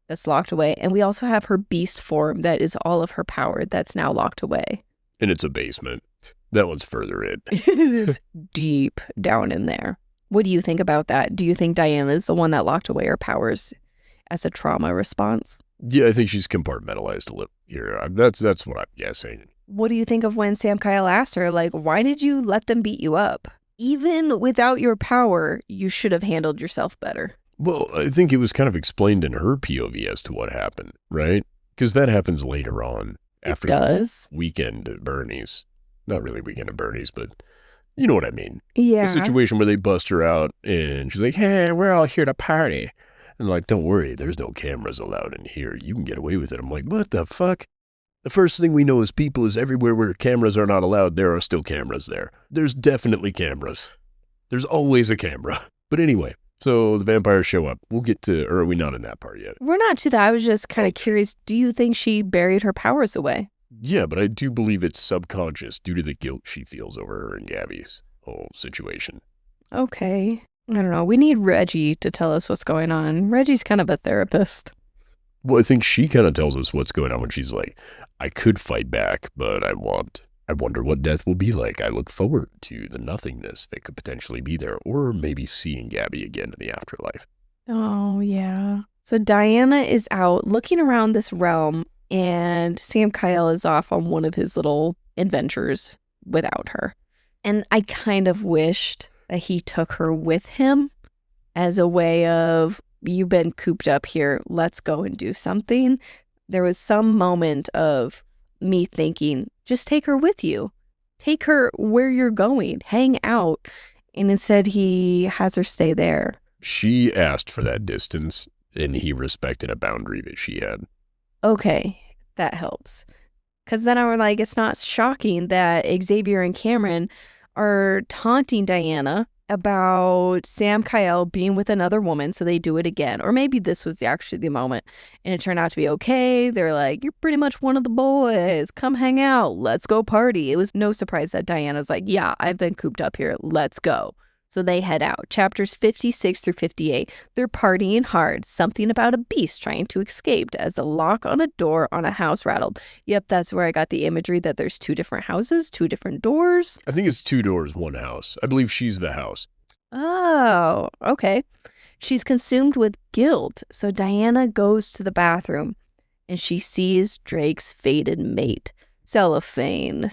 [SPEAKER 1] that's locked away. And we also have her beast form that is all of her power that's now locked away.
[SPEAKER 2] And it's a basement. That one's further in.
[SPEAKER 1] It is deep down in there. What do you think about that? Do you think Dianna is the one that locked away her powers as a trauma response?
[SPEAKER 2] Yeah, I think she's compartmentalized a little here. That's what I'm guessing.
[SPEAKER 1] What do you think of when Samkiel asked her, like, why did you let them beat you up? Even without your power, you should have handled yourself better.
[SPEAKER 2] Well, I think it was kind of explained in her POV as to what happened, right? Because that happens later on. After
[SPEAKER 1] does?
[SPEAKER 2] Weekend at Bernie's. Not really Weekend at Bernie's, but you know what I mean.
[SPEAKER 1] Yeah.
[SPEAKER 2] A situation where they bust her out and she's like, hey, we're all here to party. And like, don't worry, there's no cameras allowed in here. You can get away with it. I'm like, what the fuck? The first thing we know as people is everywhere where cameras are not allowed, there are still cameras there. There's definitely cameras. There's always a camera. But anyway, so the vampires show up. We'll get to, or are we not in that part yet?
[SPEAKER 1] We're not to that. I was just kind of curious. Do you think she buried her powers away?
[SPEAKER 2] Yeah, but I do believe it's subconscious due to the guilt she feels over her and Gabby's whole situation.
[SPEAKER 1] Okay. I don't know. We need Reggie to tell us what's going on. Reggie's kind of a therapist.
[SPEAKER 2] Well, I think she kind of tells us what's going on when she's like, I could fight back, but I wonder what death will be like. I look forward to the nothingness that could potentially be there, or maybe seeing Gabby again in the afterlife.
[SPEAKER 1] Oh, yeah. So Dianna is out looking around this realm, and Samkiel is off on one of his little adventures without her. And I kind of wished that he took her with him as a way of, you've been cooped up here, let's go and do something. There was some moment of me thinking, just take her with you. Take her where you're going. Hang out. And instead he has her stay there.
[SPEAKER 2] She asked for that distance, and he respected a boundary that she had.
[SPEAKER 1] Okay, that helps. Because then I was like, it's not shocking that Xavier and Cameron are taunting Dianna about Samkiel being with another woman, so they do it again. Or maybe this was actually the moment, and it turned out to be okay. They're like, you're pretty much one of the boys. Come hang out. Let's go party. It was no surprise that Diana's like, yeah, I've been cooped up here. Let's go. So they head out. Chapters 56 through 58. They're partying hard. Something about a beast trying to escape as a lock on a door on a house rattled. Yep, that's where I got the imagery that there's two different houses, two different doors.
[SPEAKER 2] I think it's 2 doors, 1 house. I believe she's the house.
[SPEAKER 1] Oh, okay. She's consumed with guilt. So Dianna goes to the bathroom and she sees Drake's fated mate, Cellophane.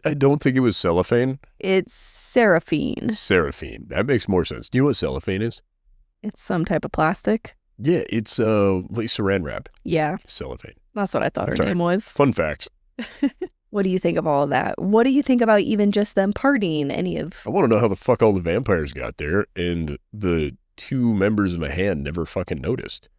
[SPEAKER 2] I don't think it was cellophane.
[SPEAKER 1] It's Seraphine.
[SPEAKER 2] Seraphine. That makes more sense. Do you know what cellophane is?
[SPEAKER 1] It's some type of plastic.
[SPEAKER 2] Yeah, it's like saran wrap.
[SPEAKER 1] Yeah.
[SPEAKER 2] Cellophane.
[SPEAKER 1] That's what I thought her name was.
[SPEAKER 2] Fun facts.
[SPEAKER 1] What do you think of all of that? What do you think about even just them partying?
[SPEAKER 2] I want to know how the fuck all the vampires got there, and the 2 members of the hand never fucking noticed.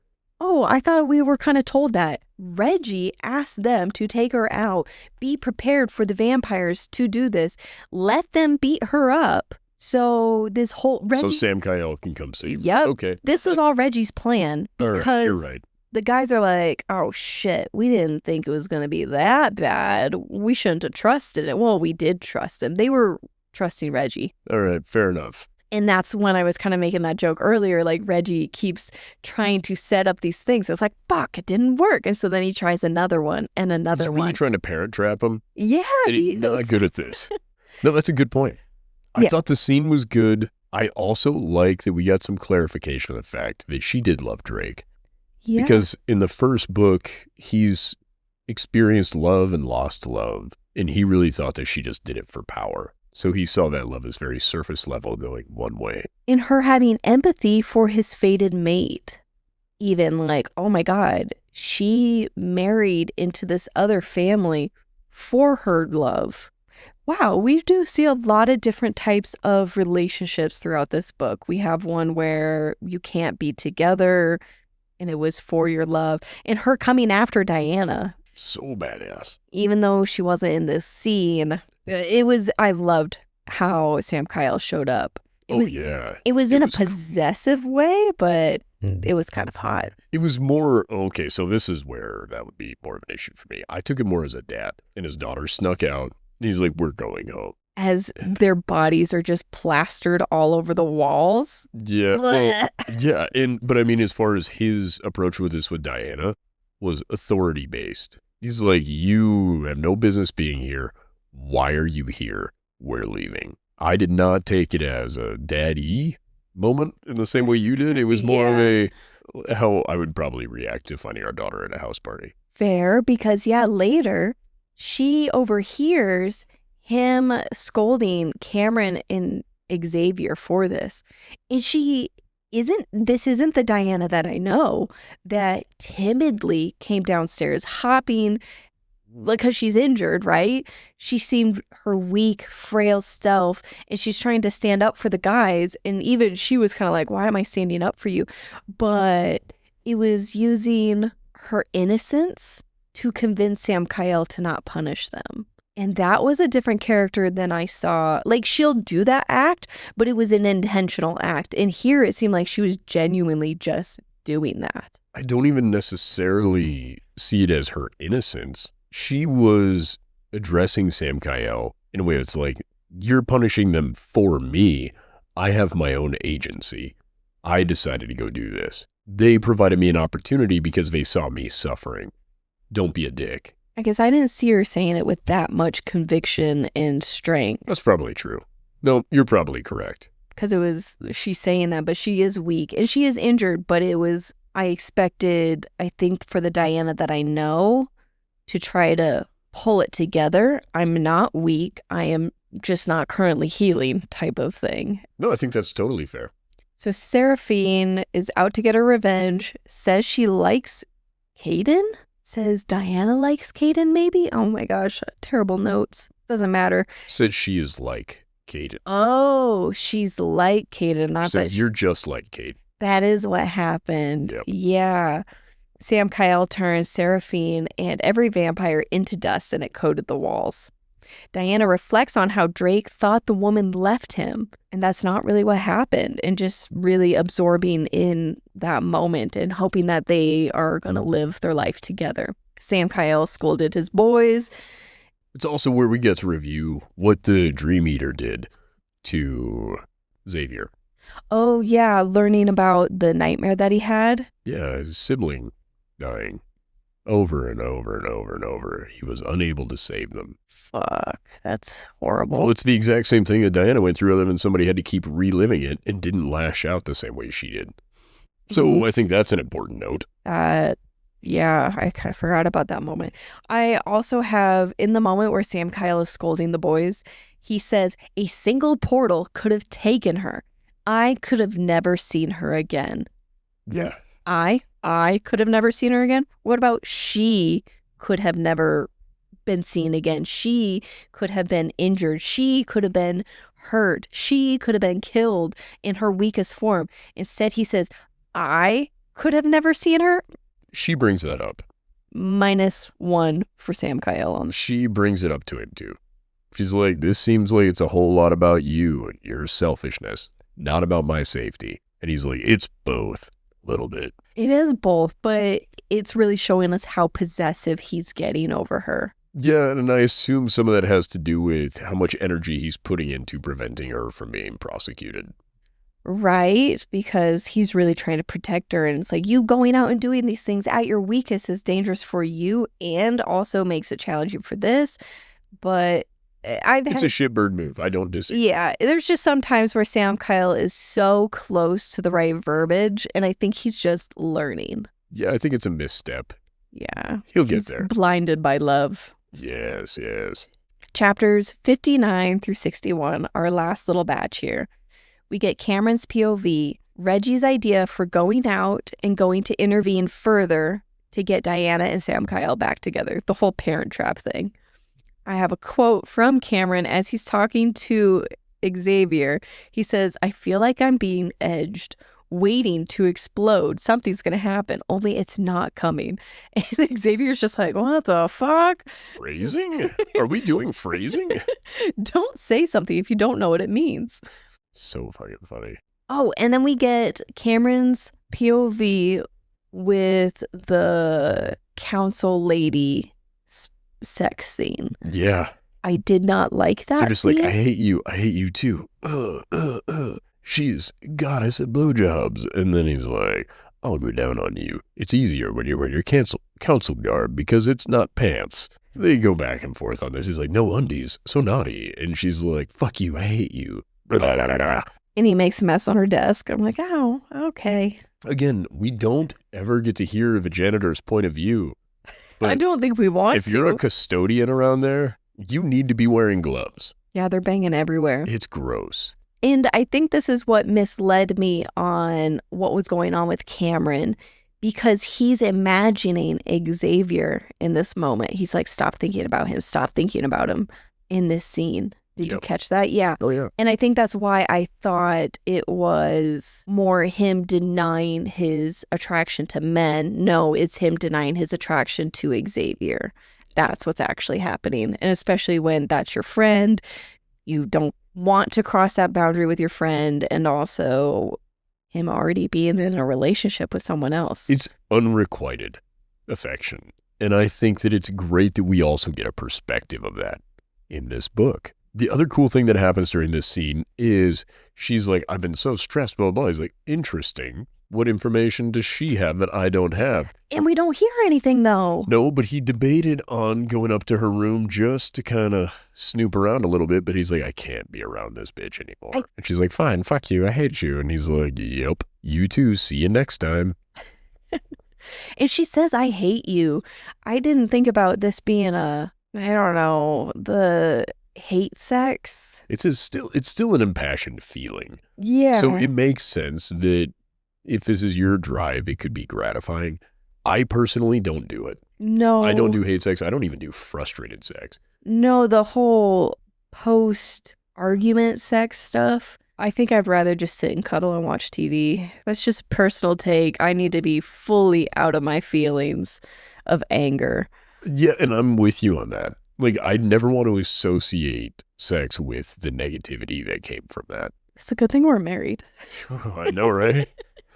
[SPEAKER 1] Oh, I thought we were kind of told that. Reggie asked them to take her out, be prepared for the vampires to do this, let them beat her up. So this whole Reggie.
[SPEAKER 2] So Samkiel can come save her.
[SPEAKER 1] Yep.
[SPEAKER 2] Okay.
[SPEAKER 1] This was all Reggie's plan because
[SPEAKER 2] right, you're right.
[SPEAKER 1] The guys are like, oh shit, we didn't think it was going to be that bad. We shouldn't have trusted it. Well, we did trust him. They were trusting Reggie.
[SPEAKER 2] All right, fair enough.
[SPEAKER 1] And that's when I was kind of making that joke earlier, like Reggie keeps trying to set up these things. It's like, fuck, it didn't work. And so then he tries another one and another
[SPEAKER 2] He's
[SPEAKER 1] one.
[SPEAKER 2] really trying to parent trap him.
[SPEAKER 1] Yeah.
[SPEAKER 2] He's not good at this. No, that's a good point. I thought the scene was good. I also like that we got some clarification of the fact that she did love Drake.
[SPEAKER 1] Yeah.
[SPEAKER 2] Because in the first book, he's experienced love and lost love. And he really thought that she just did it for power. So he saw that love as very surface level going one way.
[SPEAKER 1] In her having empathy for his fated mate. Even like, oh my God, she married into this other family for her love. Wow, we do see a lot of different types of relationships throughout this book. We have one where you can't be together and it was for your love. And her coming after Dianna.
[SPEAKER 2] So badass.
[SPEAKER 1] Even though she wasn't in this scene. I loved how Samkiel showed up. It was in a possessive way, but it was kind of hot.
[SPEAKER 2] It was more, okay, so this is where that would be more of an issue for me. I took it more as a dad, and his daughter snuck out, and he's like, we're going home.
[SPEAKER 1] As their bodies are just plastered all over the walls.
[SPEAKER 2] Yeah, well, yeah, but I mean, as far as his approach with this with Dianna was authority-based. He's like, you have no business being here. why are you here? We're leaving. I did not take it as a daddy moment in the same way you did. It was more of how I would probably react to finding our daughter at a house party.
[SPEAKER 1] Fair, because later she overhears him scolding Cameron and Xavier for this. And this isn't the Dianna that I know that timidly came downstairs, hopping, because she's injured, right? She seemed her weak, frail self, and she's trying to stand up for the guys. And even she was kind of like, why am I standing up for you? But it was using her innocence to convince Samkiel to not punish them. And that was a different character than I saw. Like, she'll do that act, but it was an intentional act. And here it seemed like she was genuinely just doing that.
[SPEAKER 2] I don't even necessarily see it as her innocence. She was addressing Samkiel in a way that's like, you're punishing them for me. I have my own agency. I decided to go do this. They provided me an opportunity because they saw me suffering. Don't be a dick.
[SPEAKER 1] I guess I didn't see her saying it with that much conviction and strength.
[SPEAKER 2] That's probably true. No, you're probably correct.
[SPEAKER 1] Because she's saying that, but she is weak and she is injured, but I expected, I think, for the Dianna that I know to try to pull it together. I'm not weak. I am just not currently healing type of thing.
[SPEAKER 2] No, I think that's totally fair.
[SPEAKER 1] So Seraphine is out to get her revenge, says she likes Xaden? Says Dianna likes Xaden, maybe? Oh my gosh, terrible notes. Doesn't matter.
[SPEAKER 2] Said she is like Xaden.
[SPEAKER 1] Oh, she's like Xaden. Not
[SPEAKER 2] says you're just like Xaden.
[SPEAKER 1] That is what happened.
[SPEAKER 2] Yep.
[SPEAKER 1] Yeah. Samkiel turns Seraphine and every vampire into dust, and it coated the walls. Dianna reflects on how Drake thought the woman left him, and that's not really what happened, and just really absorbing in that moment and hoping that they are going to live their life together. Samkiel scolded his boys.
[SPEAKER 2] It's also where we get to review what the Dream Eater did to Xavier.
[SPEAKER 1] Oh, yeah, learning about the nightmare that he had.
[SPEAKER 2] Yeah, his sibling dying over and over and over and over. He was unable to save them.
[SPEAKER 1] Fuck, that's horrible.
[SPEAKER 2] Well, it's the exact same thing that Dianna went through, other than somebody had to keep reliving it and didn't lash out the same way she did. So I think that's an important note.
[SPEAKER 1] Yeah, I kind of forgot about that moment. I also have, in the moment where Samkiel is scolding the boys, he says, a single portal could have taken her. I could have never seen her again.
[SPEAKER 2] Yeah.
[SPEAKER 1] I could have never seen her again? What about she could have never been seen again? She could have been injured. She could have been hurt. She could have been killed in her weakest form. Instead, he says, I could have never seen her.
[SPEAKER 2] She brings that up.
[SPEAKER 1] -1 for Samkiel.
[SPEAKER 2] She brings it up to him, too. She's like, this seems like it's a whole lot about you and your selfishness, not about my safety. And he's like, it's both. A little bit.
[SPEAKER 1] It is both, but it's really showing us how possessive he's getting over her.
[SPEAKER 2] Yeah, and I assume some of that has to do with how much energy he's putting into preventing her from being prosecuted.
[SPEAKER 1] Right, because he's really trying to protect her, and it's like, you going out and doing these things at your weakest is dangerous for you and also makes it challenging for this. But it's
[SPEAKER 2] a shitbird move. I don't disagree.
[SPEAKER 1] Yeah, there's just some times where Samkiel is so close to the right verbiage, and I think he's just learning.
[SPEAKER 2] Yeah, I think it's a misstep.
[SPEAKER 1] Yeah.
[SPEAKER 2] He'll get there.
[SPEAKER 1] Blinded by love.
[SPEAKER 2] Yes.
[SPEAKER 1] Chapters 59 through 61, our last little batch here. We get Cameron's POV, Reggie's idea for going out and going to intervene further to get Dianna and Samkiel back together, the whole parent trap thing. I have a quote from Cameron as he's talking to Xavier. He says, I feel like I'm being edged, waiting to explode. Something's going to happen, only it's not coming. And Xavier's just like, what the fuck?
[SPEAKER 2] Phrasing? Are we doing phrasing?
[SPEAKER 1] Don't say something if you don't know what it means.
[SPEAKER 2] So fucking funny.
[SPEAKER 1] Oh, and then we get Cameron's POV with the council lady sex scene.
[SPEAKER 2] Yeah.
[SPEAKER 1] I did not like that.
[SPEAKER 2] They're just
[SPEAKER 1] scene.
[SPEAKER 2] like, I hate you too. She's goddess at blowjobs. And then he's like, I'll go down on you. It's easier when you're wearing your council garb because it's not pants. They go back and forth on this. He's like, no undies, so naughty. And she's like, fuck you, I hate you.
[SPEAKER 1] And he makes a mess on her desk. I'm like, oh, okay.
[SPEAKER 2] Again, we don't ever get to hear the janitor's point of view. But
[SPEAKER 1] I don't think we want to.
[SPEAKER 2] if you're a custodian around there, you need to be wearing gloves.
[SPEAKER 1] Yeah, they're banging everywhere.
[SPEAKER 2] It's gross.
[SPEAKER 1] And I think this is what misled me on what was going on with Cameron, because he's imagining Xavier in this moment. He's like, stop thinking about him. Stop thinking about him in this scene. Did you catch that? Yeah.
[SPEAKER 2] Oh, yeah.
[SPEAKER 1] And I think that's why I thought it was more him denying his attraction to men. No, it's him denying his attraction to Xavier. That's what's actually happening. And especially when that's your friend, you don't want to cross that boundary with your friend, and also him already being in a relationship with someone else.
[SPEAKER 2] It's unrequited affection. And I think that it's great that we also get a perspective of that in this book. The other cool thing that happens during this scene is she's like, I've been so stressed, blah, blah, blah. He's like, interesting. What information does she have that I don't have?
[SPEAKER 1] And we don't hear anything, though.
[SPEAKER 2] No, but he debated on going up to her room just to kind of snoop around a little bit. But he's like, I can't be around this bitch anymore. And she's like, fine, fuck you. I hate you. And he's like, yep, you too. See you next time.
[SPEAKER 1] And she says, I hate you. I didn't think about this being I don't know, the hate sex.
[SPEAKER 2] It's still an impassioned feeling.
[SPEAKER 1] Yeah.
[SPEAKER 2] So it makes sense that if this is your drive, it could be gratifying. I personally don't do it.
[SPEAKER 1] No.
[SPEAKER 2] I don't do hate sex. I don't even do frustrated sex.
[SPEAKER 1] No, the whole post-argument sex stuff. I think I'd rather just sit and cuddle and watch TV. That's just a personal take. I need to be fully out of my feelings of anger.
[SPEAKER 2] Yeah, and I'm with you on that. Like, I'd never want to associate sex with the negativity that came from that.
[SPEAKER 1] It's a good thing we're married.
[SPEAKER 2] I know, right?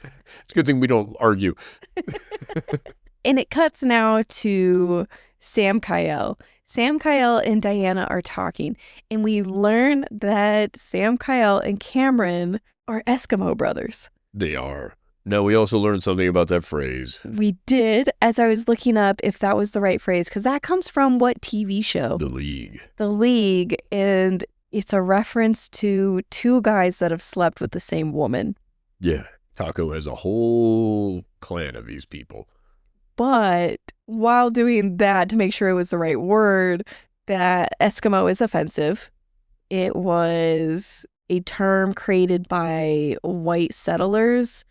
[SPEAKER 2] It's a good thing we don't argue.
[SPEAKER 1] And it cuts now to Samkiel. Samkiel and Dianna are talking, and we learn that Samkiel and Cameron are Eskimo brothers.
[SPEAKER 2] They are. Now, we also learned something about that phrase.
[SPEAKER 1] We did, as I was looking up if that was the right phrase, because that comes from what TV show?
[SPEAKER 2] The League.
[SPEAKER 1] The League, and it's a reference to two guys that have slept with the same woman.
[SPEAKER 2] Yeah. Taco has a whole clan of these people.
[SPEAKER 1] But while doing that, to make sure it was the right word, that Eskimo is offensive. It was a term created by white settlers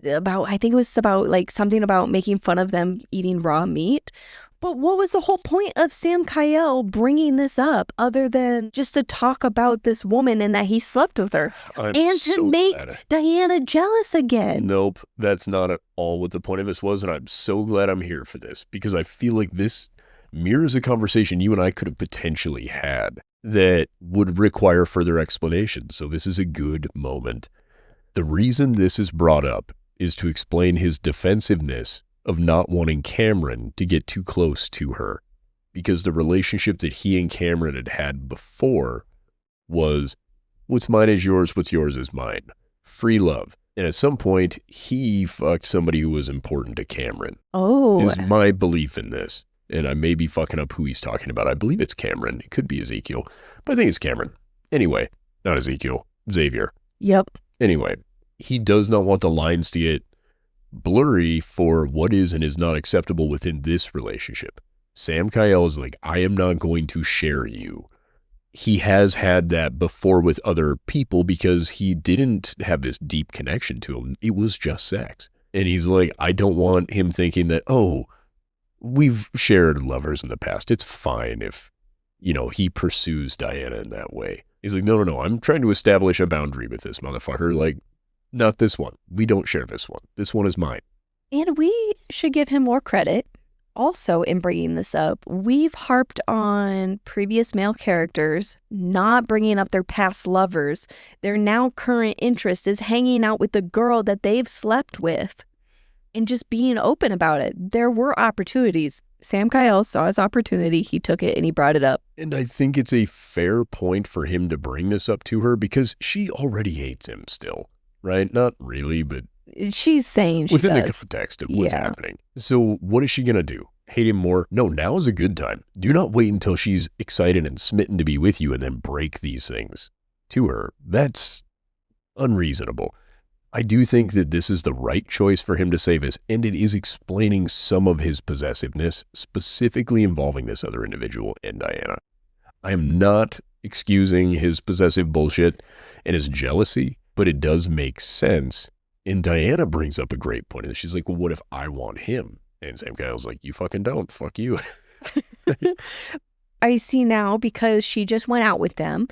[SPEAKER 1] I think it was about like something about making fun of them eating raw meat. But what was the whole point of Samkiel bringing this up other than just to talk about this woman and that he slept with her and to make Dianna jealous again?
[SPEAKER 2] Nope, that's not at all what the point of this was, and I'm so glad I'm here for this because I feel like this mirrors a conversation you and I could have potentially had that would require further explanation. So this is a good moment. The reason this is brought up is to explain his defensiveness of not wanting Cameron to get too close to her, because the relationship that he and Cameron had had before was what's mine is yours, what's yours is mine. Free love. And at some point, he fucked somebody who was important to Cameron.
[SPEAKER 1] Oh.
[SPEAKER 2] Is my belief in this. And I may be fucking up who he's talking about. I believe it's Cameron. It could be Ezekiel, but I think it's Cameron. Anyway, not Ezekiel, Xavier.
[SPEAKER 1] Yep.
[SPEAKER 2] Anyway, he does not want the lines to get blurry for what is and is not acceptable within this relationship. Samkiel is like, I am not going to share you. He has had that before with other people because he didn't have this deep connection to him. It was just sex. And he's like, I don't want him thinking that, oh, we've shared lovers in the past. It's fine if, he pursues Dianna in that way. He's like, no. I'm trying to establish a boundary with this motherfucker. Like, not this one. We don't share this one. This one is mine.
[SPEAKER 1] And we should give him more credit. Also, in bringing this up, we've harped on previous male characters not bringing up their past lovers. Their now current interest is hanging out with the girl that they've slept with and just being open about it. There were opportunities. Samkiel saw his opportunity. He took it and he brought it up. And
[SPEAKER 2] I think it's a fair point for him to bring this up to her because she already hates him still. Right? Not really, but
[SPEAKER 1] she's saying she
[SPEAKER 2] within
[SPEAKER 1] does.
[SPEAKER 2] The context of what's happening. So what is she going to do? hate him more. No, now is a good time. Do not wait until she's excited and smitten to be with you and then break these things to her. That's unreasonable. I do think that this is the right choice for him to say this, and it is explaining some of his possessiveness, specifically involving this other individual and Dianna. I am not excusing his possessive bullshit and his jealousy, but it does make sense. And Dianna brings up a great point, and she's like, well, what if I want him? And Samkiel's like, you fucking don't. Fuck you.
[SPEAKER 1] I see now, because she just went out with them.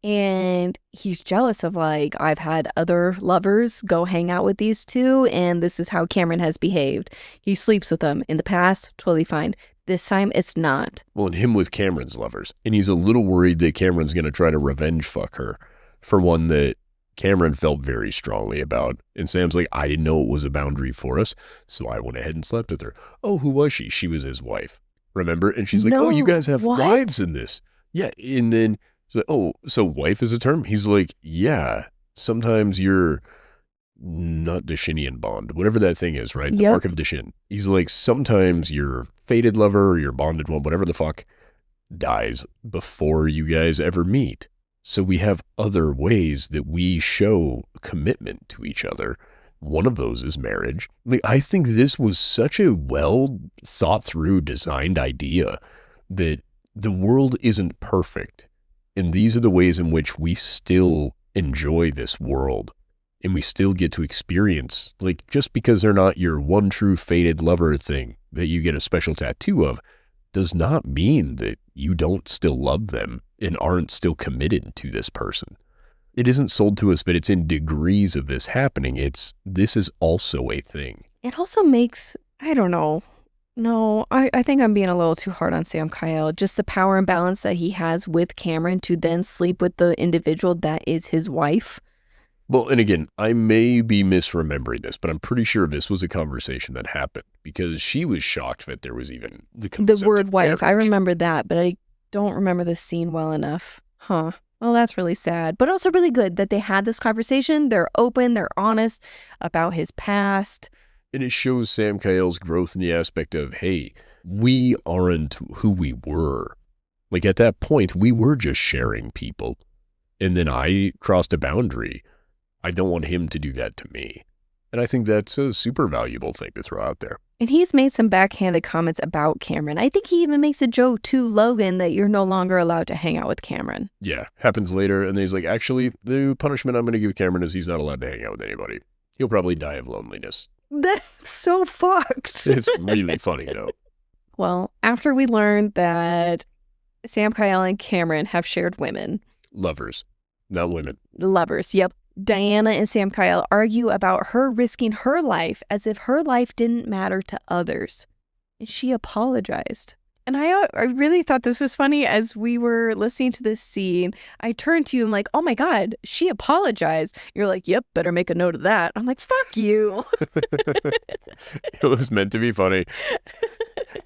[SPEAKER 1] And he's jealous of, like, I've had other lovers go hang out with these two, and this is how Cameron has behaved. He sleeps with them. In the past, totally fine. This time, it's not.
[SPEAKER 2] Well, and him with Cameron's lovers. And he's a little worried that Cameron's going to try to revenge fuck her for one that Cameron felt very strongly about. And Sam's like, I didn't know it was a boundary for us, so I went ahead and slept with her. Oh, who was she? She was his wife. Remember? And she's like,
[SPEAKER 1] No,
[SPEAKER 2] oh, you guys have
[SPEAKER 1] what?
[SPEAKER 2] wives in this. Yeah, and then... So, oh, so wife is a term? He's like, yeah, sometimes you're not Dashinian bond, whatever that thing is, right? The Mark of Dashin. He's like, sometimes your fated lover or your bonded one, whatever the fuck, dies before you guys ever meet. So we have other ways that we show commitment to each other. One of those is marriage. Like, I think this was such a well thought through, designed idea that the world isn't perfect. And these are the ways in which we still enjoy this world and we still get to experience, like, just because they're not your one true fated lover thing that you get a special tattoo of does not mean that you don't still love them and aren't still committed to this person. It isn't sold to us, but it's in degrees of this happening. This is also a thing.
[SPEAKER 1] It also makes, I don't know. No, I think I'm being a little too hard on Samkiel. Just the power and balance that he has with Cameron to then sleep with the individual that is his wife.
[SPEAKER 2] Well, and again, I may be misremembering this, but I'm pretty sure this was a conversation that happened because she was shocked that there was even the
[SPEAKER 1] word wife.
[SPEAKER 2] marriage.
[SPEAKER 1] I remember that, but I don't remember the scene well enough. Huh. Well, that's really sad, but also really good that they had this conversation. They're open, they're honest about his past.
[SPEAKER 2] And it shows Samkiel's growth in the aspect of, hey, we aren't who we were. Like, at that point, we were just sharing people. And then I crossed a boundary. I don't want him to do that to me. And I think that's a super valuable thing to throw out there.
[SPEAKER 1] And he's made some backhanded comments about Cameron. I think he even makes a joke to Logan that you're no longer allowed to hang out with Cameron.
[SPEAKER 2] Yeah, happens later. And then he's like, actually, the punishment I'm going to give Cameron is he's not allowed to hang out with anybody. He'll probably die of loneliness.
[SPEAKER 1] That's so fucked.
[SPEAKER 2] It's really funny, though.
[SPEAKER 1] Well, after we learned that Samkiel and Cameron have shared women.
[SPEAKER 2] Lovers, not women.
[SPEAKER 1] Lovers, yep. Dianna and Samkiel argue about her risking her life as if her life didn't matter to others. And she apologized. And I really thought this was funny as we were listening to this scene. I turned to you and like, oh my God, she apologized. You're like, yep, better make a note of that. I'm like, fuck you.
[SPEAKER 2] It was meant to be funny.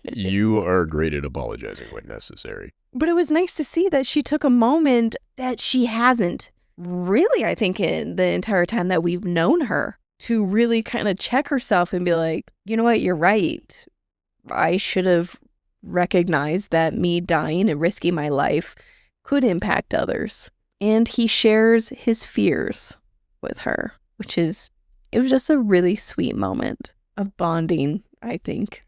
[SPEAKER 2] You are great at apologizing when necessary.
[SPEAKER 1] But it was nice to see that she took a moment that she hasn't really, I think, in the entire time that we've known her to really kind of check herself and be like, you know what, you're right. I should have recognized that me dying and risking my life could impact others. And he shares his fears with her, it was just a really sweet moment of bonding, I think.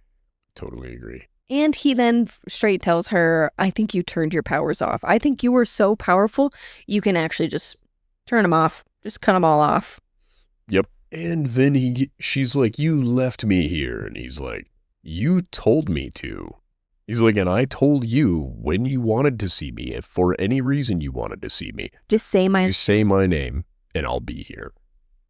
[SPEAKER 2] Totally agree.
[SPEAKER 1] And he then straight tells her, I think you turned your powers off. I think you were so powerful, you can actually just turn them off. Just cut them all off.
[SPEAKER 2] Yep. And then she's like, you left me here. And he's like, you told me to. He's like, and I told you when you wanted to see me, if for any reason you wanted to see me.
[SPEAKER 1] Just say my...
[SPEAKER 2] You say my name, and I'll be here.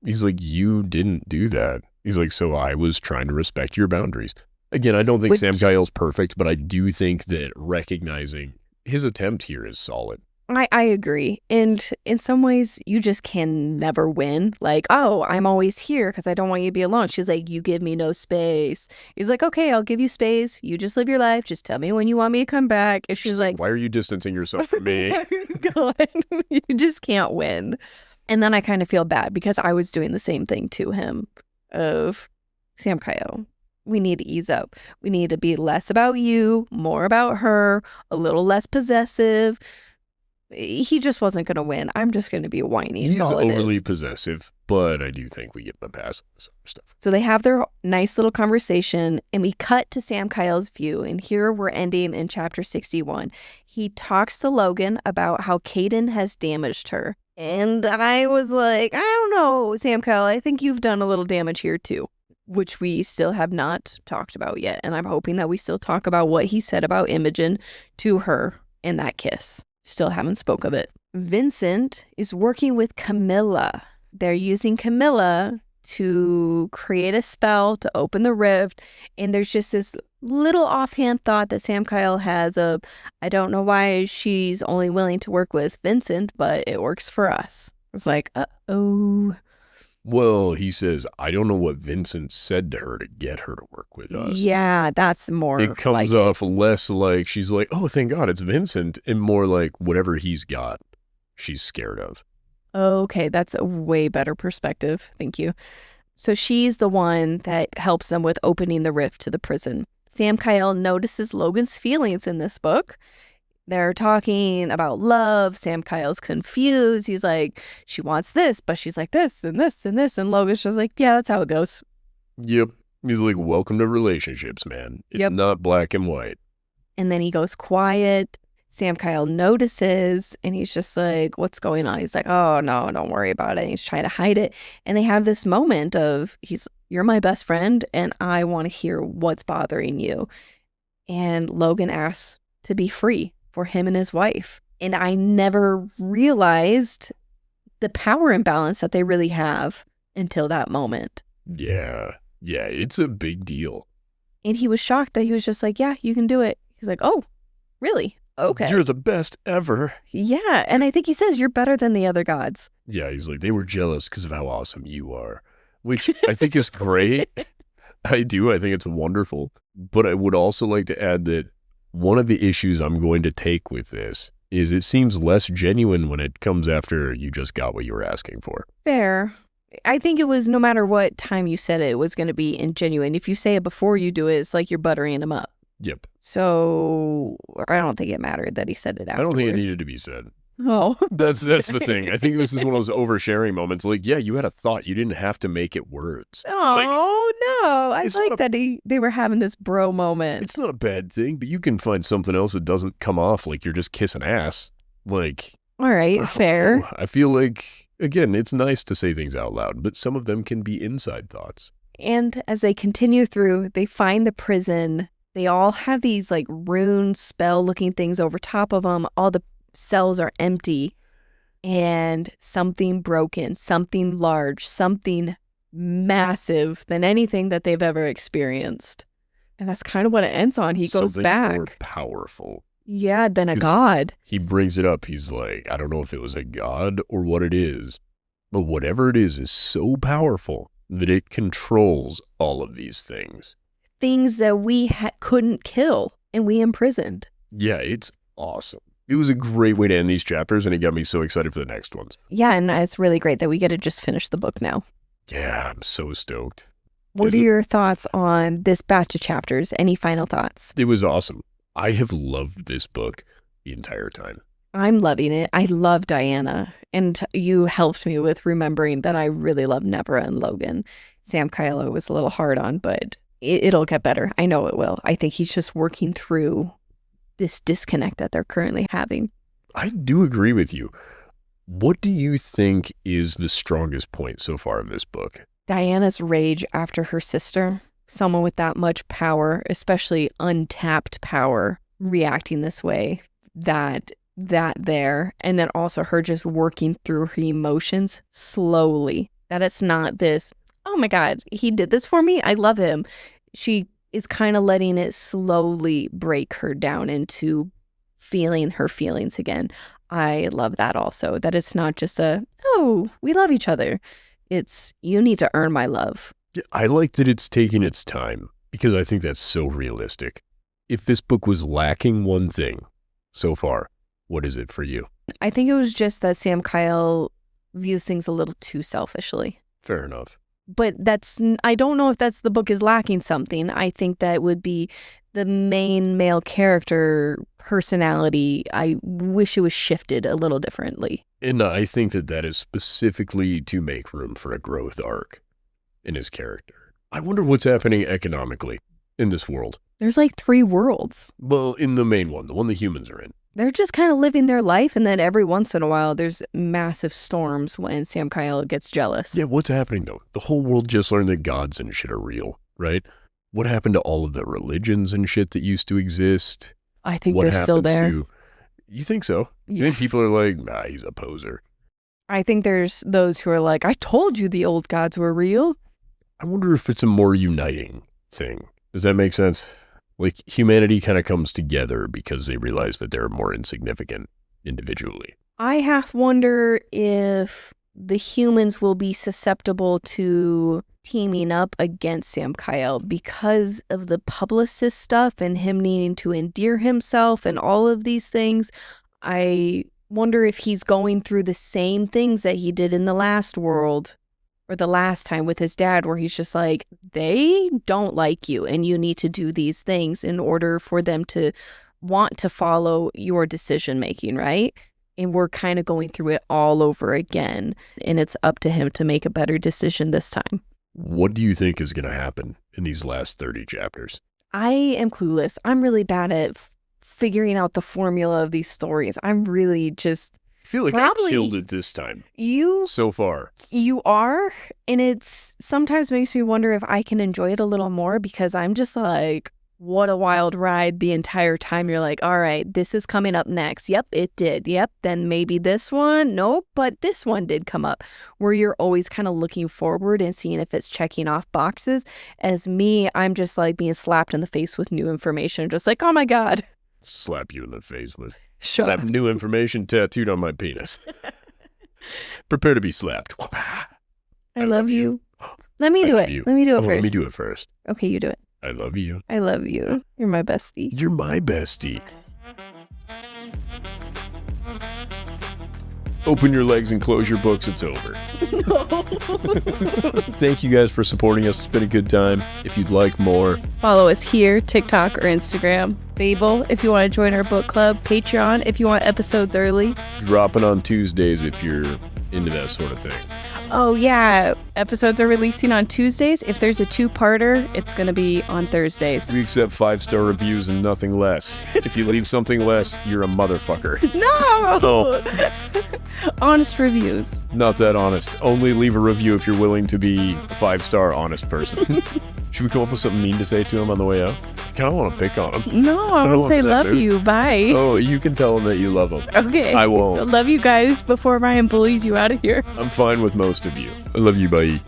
[SPEAKER 2] He's like, you didn't do that. He's like, so I was trying to respect your boundaries. Again, I don't think Samkiel's perfect, but I do think that recognizing his attempt here is solid.
[SPEAKER 1] I agree. And in some ways, you just can never win. Like, oh, I'm always here because I don't want you to be alone. She's like, you give me no space. He's like, okay, I'll give you space. You just live your life. Just tell me when you want me to come back. And she's like,
[SPEAKER 2] why are you distancing yourself from me?
[SPEAKER 1] God, you just can't win. And then I kind of feel bad because I was doing the same thing to him of Samkiel. we need to ease up. We need to be less about you, more about her, a little less possessive. He just wasn't going to win. I'm just going to be whiny.
[SPEAKER 2] He's
[SPEAKER 1] all
[SPEAKER 2] overly
[SPEAKER 1] it is.
[SPEAKER 2] possessive, but I do think we get the pass on some stuff.
[SPEAKER 1] So they have their nice little conversation, and we cut to Samkiel's view. And here we're ending in chapter 61. He talks to Logan about how Xaden has damaged her. And I was like, I don't know, Samkiel, I think you've done a little damage here too, which we still have not talked about yet. And I'm hoping that we still talk about what he said about Imogen to her in that kiss. Still haven't spoke of it. Vincent is working with Camilla. They're using Camilla to create a spell to open the rift. And there's just this little offhand thought that Samkiel has of, I don't know why she's only willing to work with Vincent, but it works for us. It's like, uh-oh.
[SPEAKER 2] Well, he says, I don't know what Vincent said to her to get her to work with us.
[SPEAKER 1] Yeah, that's more
[SPEAKER 2] It comes
[SPEAKER 1] like
[SPEAKER 2] off less like she's like, oh, thank God it's Vincent, and more like whatever he's got, she's scared of.
[SPEAKER 1] Okay, that's a way better perspective. Thank you. So she's the one that helps them with opening the rift to the prison. Samkiel notices Logan's feelings in this book. They're talking about love. Samkiel's confused. He's like, she wants this, but she's like this and this and this. And Logan's just like, yeah, that's how it goes.
[SPEAKER 2] Yep. He's like, welcome to relationships, man. It's not black and white.
[SPEAKER 1] And then he goes quiet. Samkiel notices, and he's just like, what's going on? He's like, oh, no, don't worry about it. And he's trying to hide it. And they have this moment of, you're my best friend, and I want to hear what's bothering you. And Logan asks to be free for him and his wife. And I never realized the power imbalance that they really have until that moment.
[SPEAKER 2] Yeah, it's a big deal.
[SPEAKER 1] And he was shocked that he was just like, yeah, you can do it. He's like, oh, really? Okay.
[SPEAKER 2] You're the best ever.
[SPEAKER 1] Yeah, and I think he says, you're better than the other gods.
[SPEAKER 2] Yeah, he's like, they were jealous because of how awesome you are, which I think is great. I do. I think it's wonderful. But I would also like to add that one of the issues I'm going to take with this is it seems less genuine when it comes after you just got what you were asking for.
[SPEAKER 1] Fair. I think it was no matter what time you said it was going to be ingenuine. If you say it before you do it, it's like you're buttering him up.
[SPEAKER 2] Yep.
[SPEAKER 1] So I don't think it mattered that he said it afterwards.
[SPEAKER 2] I don't think it needed to be said.
[SPEAKER 1] Oh.
[SPEAKER 2] That's the thing. I think this is one of those oversharing moments. Like, yeah, you had a thought. You didn't have to make it words.
[SPEAKER 1] Oh, no. I like that they were having this bro moment.
[SPEAKER 2] It's not a bad thing, but you can find something else that doesn't come off like you're just kissing ass. Like.
[SPEAKER 1] All right, fair.
[SPEAKER 2] I feel like, again, it's nice to say things out loud, but some of them can be inside thoughts.
[SPEAKER 1] And as they continue through, they find the prison. They all have these like rune spell looking things over top of them. All the cells are empty, and something broken, something large, something massive than anything that they've ever experienced. And that's kind of what it ends on. He goes
[SPEAKER 2] something
[SPEAKER 1] back.
[SPEAKER 2] More powerful.
[SPEAKER 1] Yeah, than a god.
[SPEAKER 2] He brings it up. He's like, I don't know if it was a god or what it is, but whatever it is so powerful that it controls all of these things.
[SPEAKER 1] Things that we couldn't kill and we imprisoned.
[SPEAKER 2] Yeah, it's awesome. It was a great way to end these chapters, and it got me so excited for the next ones.
[SPEAKER 1] Yeah, and it's really great that we get to just finish the book now.
[SPEAKER 2] Yeah, I'm so stoked.
[SPEAKER 1] What are your thoughts on this batch of chapters? Any final thoughts?
[SPEAKER 2] It was awesome. I have loved this book the entire time.
[SPEAKER 1] I'm loving it. I love Dianna, and you helped me with remembering that I really love Nevera and Logan. Samkiel was a little hard on, but it'll get better. I know it will. I think he's just working through this disconnect that they're currently having.
[SPEAKER 2] I do agree with you. What do you think is the strongest point so far of this book?
[SPEAKER 1] Diana's rage after her sister. Someone with that much power, especially untapped power, reacting this way. That there. And then also her just working through her emotions slowly. That it's not this, oh my God, he did this for me. I love him. She is kind of letting it slowly break her down into feeling her feelings again. I love that also, that it's not just oh, we love each other. It's, you need to earn my love.
[SPEAKER 2] Yeah, I like that it's taking its time because I think that's so realistic. If this book was lacking one thing so far, what is it for you?
[SPEAKER 1] I think it was just that Samkiel views things a little too selfishly.
[SPEAKER 2] Fair enough.
[SPEAKER 1] But I don't know if that's the book is lacking something. I think that would be the main male character personality. I wish it was shifted a little differently.
[SPEAKER 2] And I think that is specifically to make room for a growth arc in his character. I wonder what's happening economically in this world.
[SPEAKER 1] There's like 3 worlds.
[SPEAKER 2] Well, in the main one, the one the humans are in.
[SPEAKER 1] They're just kind of living their life, and then every once in a while, there's massive storms when Samkiel gets jealous.
[SPEAKER 2] Yeah, what's happening, though? The whole world just learned that gods and shit are real, right? What happened to all of the religions and shit that used to exist?
[SPEAKER 1] I think they're still there.
[SPEAKER 2] You think so?
[SPEAKER 1] Yeah.
[SPEAKER 2] You think people are like, nah, he's a poser?
[SPEAKER 1] I think there's those who are like, I told you the old gods were real.
[SPEAKER 2] I wonder if it's a more uniting thing. Does that make sense? Like, humanity kind of comes together because they realize that they're more insignificant individually.
[SPEAKER 1] I half wonder if the humans will be susceptible to teaming up against Samkiel because of the publicist stuff and him needing to endear himself and all of these things. I wonder if he's going through the same things that he did in the last world. Or the last time with his dad, where he's just like, they don't like you and you need to do these things in order for them to want to follow your decision making, right? And we're kind of going through it all over again. And it's up to him to make a better decision this time.
[SPEAKER 2] What do you think is going to happen in these last 30 chapters?
[SPEAKER 1] I am clueless. I'm really bad at figuring out the formula of these stories. I'm really just...
[SPEAKER 2] I feel like I killed it this time. So far.
[SPEAKER 1] You are, and it's sometimes makes me wonder if I can enjoy it a little more because I'm just like, what a wild ride the entire time. You're like, all right, this is coming up next. Yep, it did. Yep, then maybe this one. Nope, but this one did come up. Where you're always kind of looking forward and seeing if it's checking off boxes. As me, I'm just like being slapped in the face with new information. Just like, oh my God.
[SPEAKER 2] Slap you in the face with...
[SPEAKER 1] Shut
[SPEAKER 2] I have new information tattooed on my penis. Prepare to be slapped.
[SPEAKER 1] I love you. Let me do it. Let me do it first.
[SPEAKER 2] Let me do it first.
[SPEAKER 1] Okay, you do it.
[SPEAKER 2] I love you.
[SPEAKER 1] I love you. You're my bestie.
[SPEAKER 2] You're my bestie. Open your legs and close your books. It's over.
[SPEAKER 1] No.
[SPEAKER 2] Thank you guys for supporting us. It's been a good time. If you'd like more,
[SPEAKER 1] follow us here, TikTok or Instagram. Fable, if you want to join our book club. Patreon, if you want episodes early.
[SPEAKER 2] Dropping on Tuesdays if you're into that sort of thing.
[SPEAKER 1] Oh, yeah. Episodes are releasing on Tuesdays. If there's a 2-parter, it's going to be on Thursdays.
[SPEAKER 2] We accept 5-star reviews and nothing less. If you leave something less, you're a motherfucker.
[SPEAKER 1] No! Honest reviews.
[SPEAKER 2] Not that honest. Only leave a review if you're willing to be a 5-star honest person. Should we come up with something mean to say to him on the way out? I kind of want to pick on him.
[SPEAKER 1] No, I won't say love you. Bye.
[SPEAKER 2] Oh, you can tell him that you love him.
[SPEAKER 1] Okay.
[SPEAKER 2] I won't.
[SPEAKER 1] Love you guys before Ryan bullies you out of here.
[SPEAKER 2] I'm fine with most of you. I love you, bye.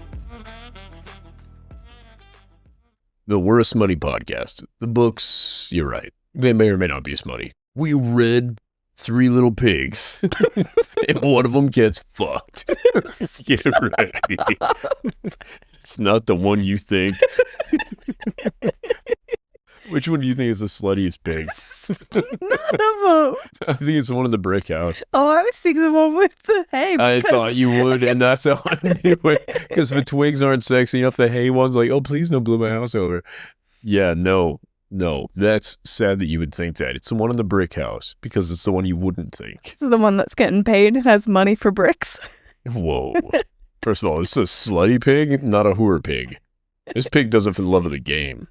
[SPEAKER 2] The We're a Smutty Podcast. The books, you're right. They may or may not be smutty. We read 3 little pigs, and one of them gets fucked. Get ready. It's not the one you think. Which one do you think is the sluttiest pig?
[SPEAKER 1] None of them.
[SPEAKER 2] I think it's the one in the brick house.
[SPEAKER 1] Oh, I was thinking the one with the hay.
[SPEAKER 2] I thought you would, and that's how I knew it. Because the twigs aren't sexy enough, the hay one's like, oh, please don't blow my house over. Yeah, no. That's sad that you would think that. It's the one in the brick house, because it's the one you wouldn't think.
[SPEAKER 1] This is the one that's getting paid and has money for bricks.
[SPEAKER 2] Whoa. First of all, this is a slutty pig, not a whore pig. This pig does it for the love of the game.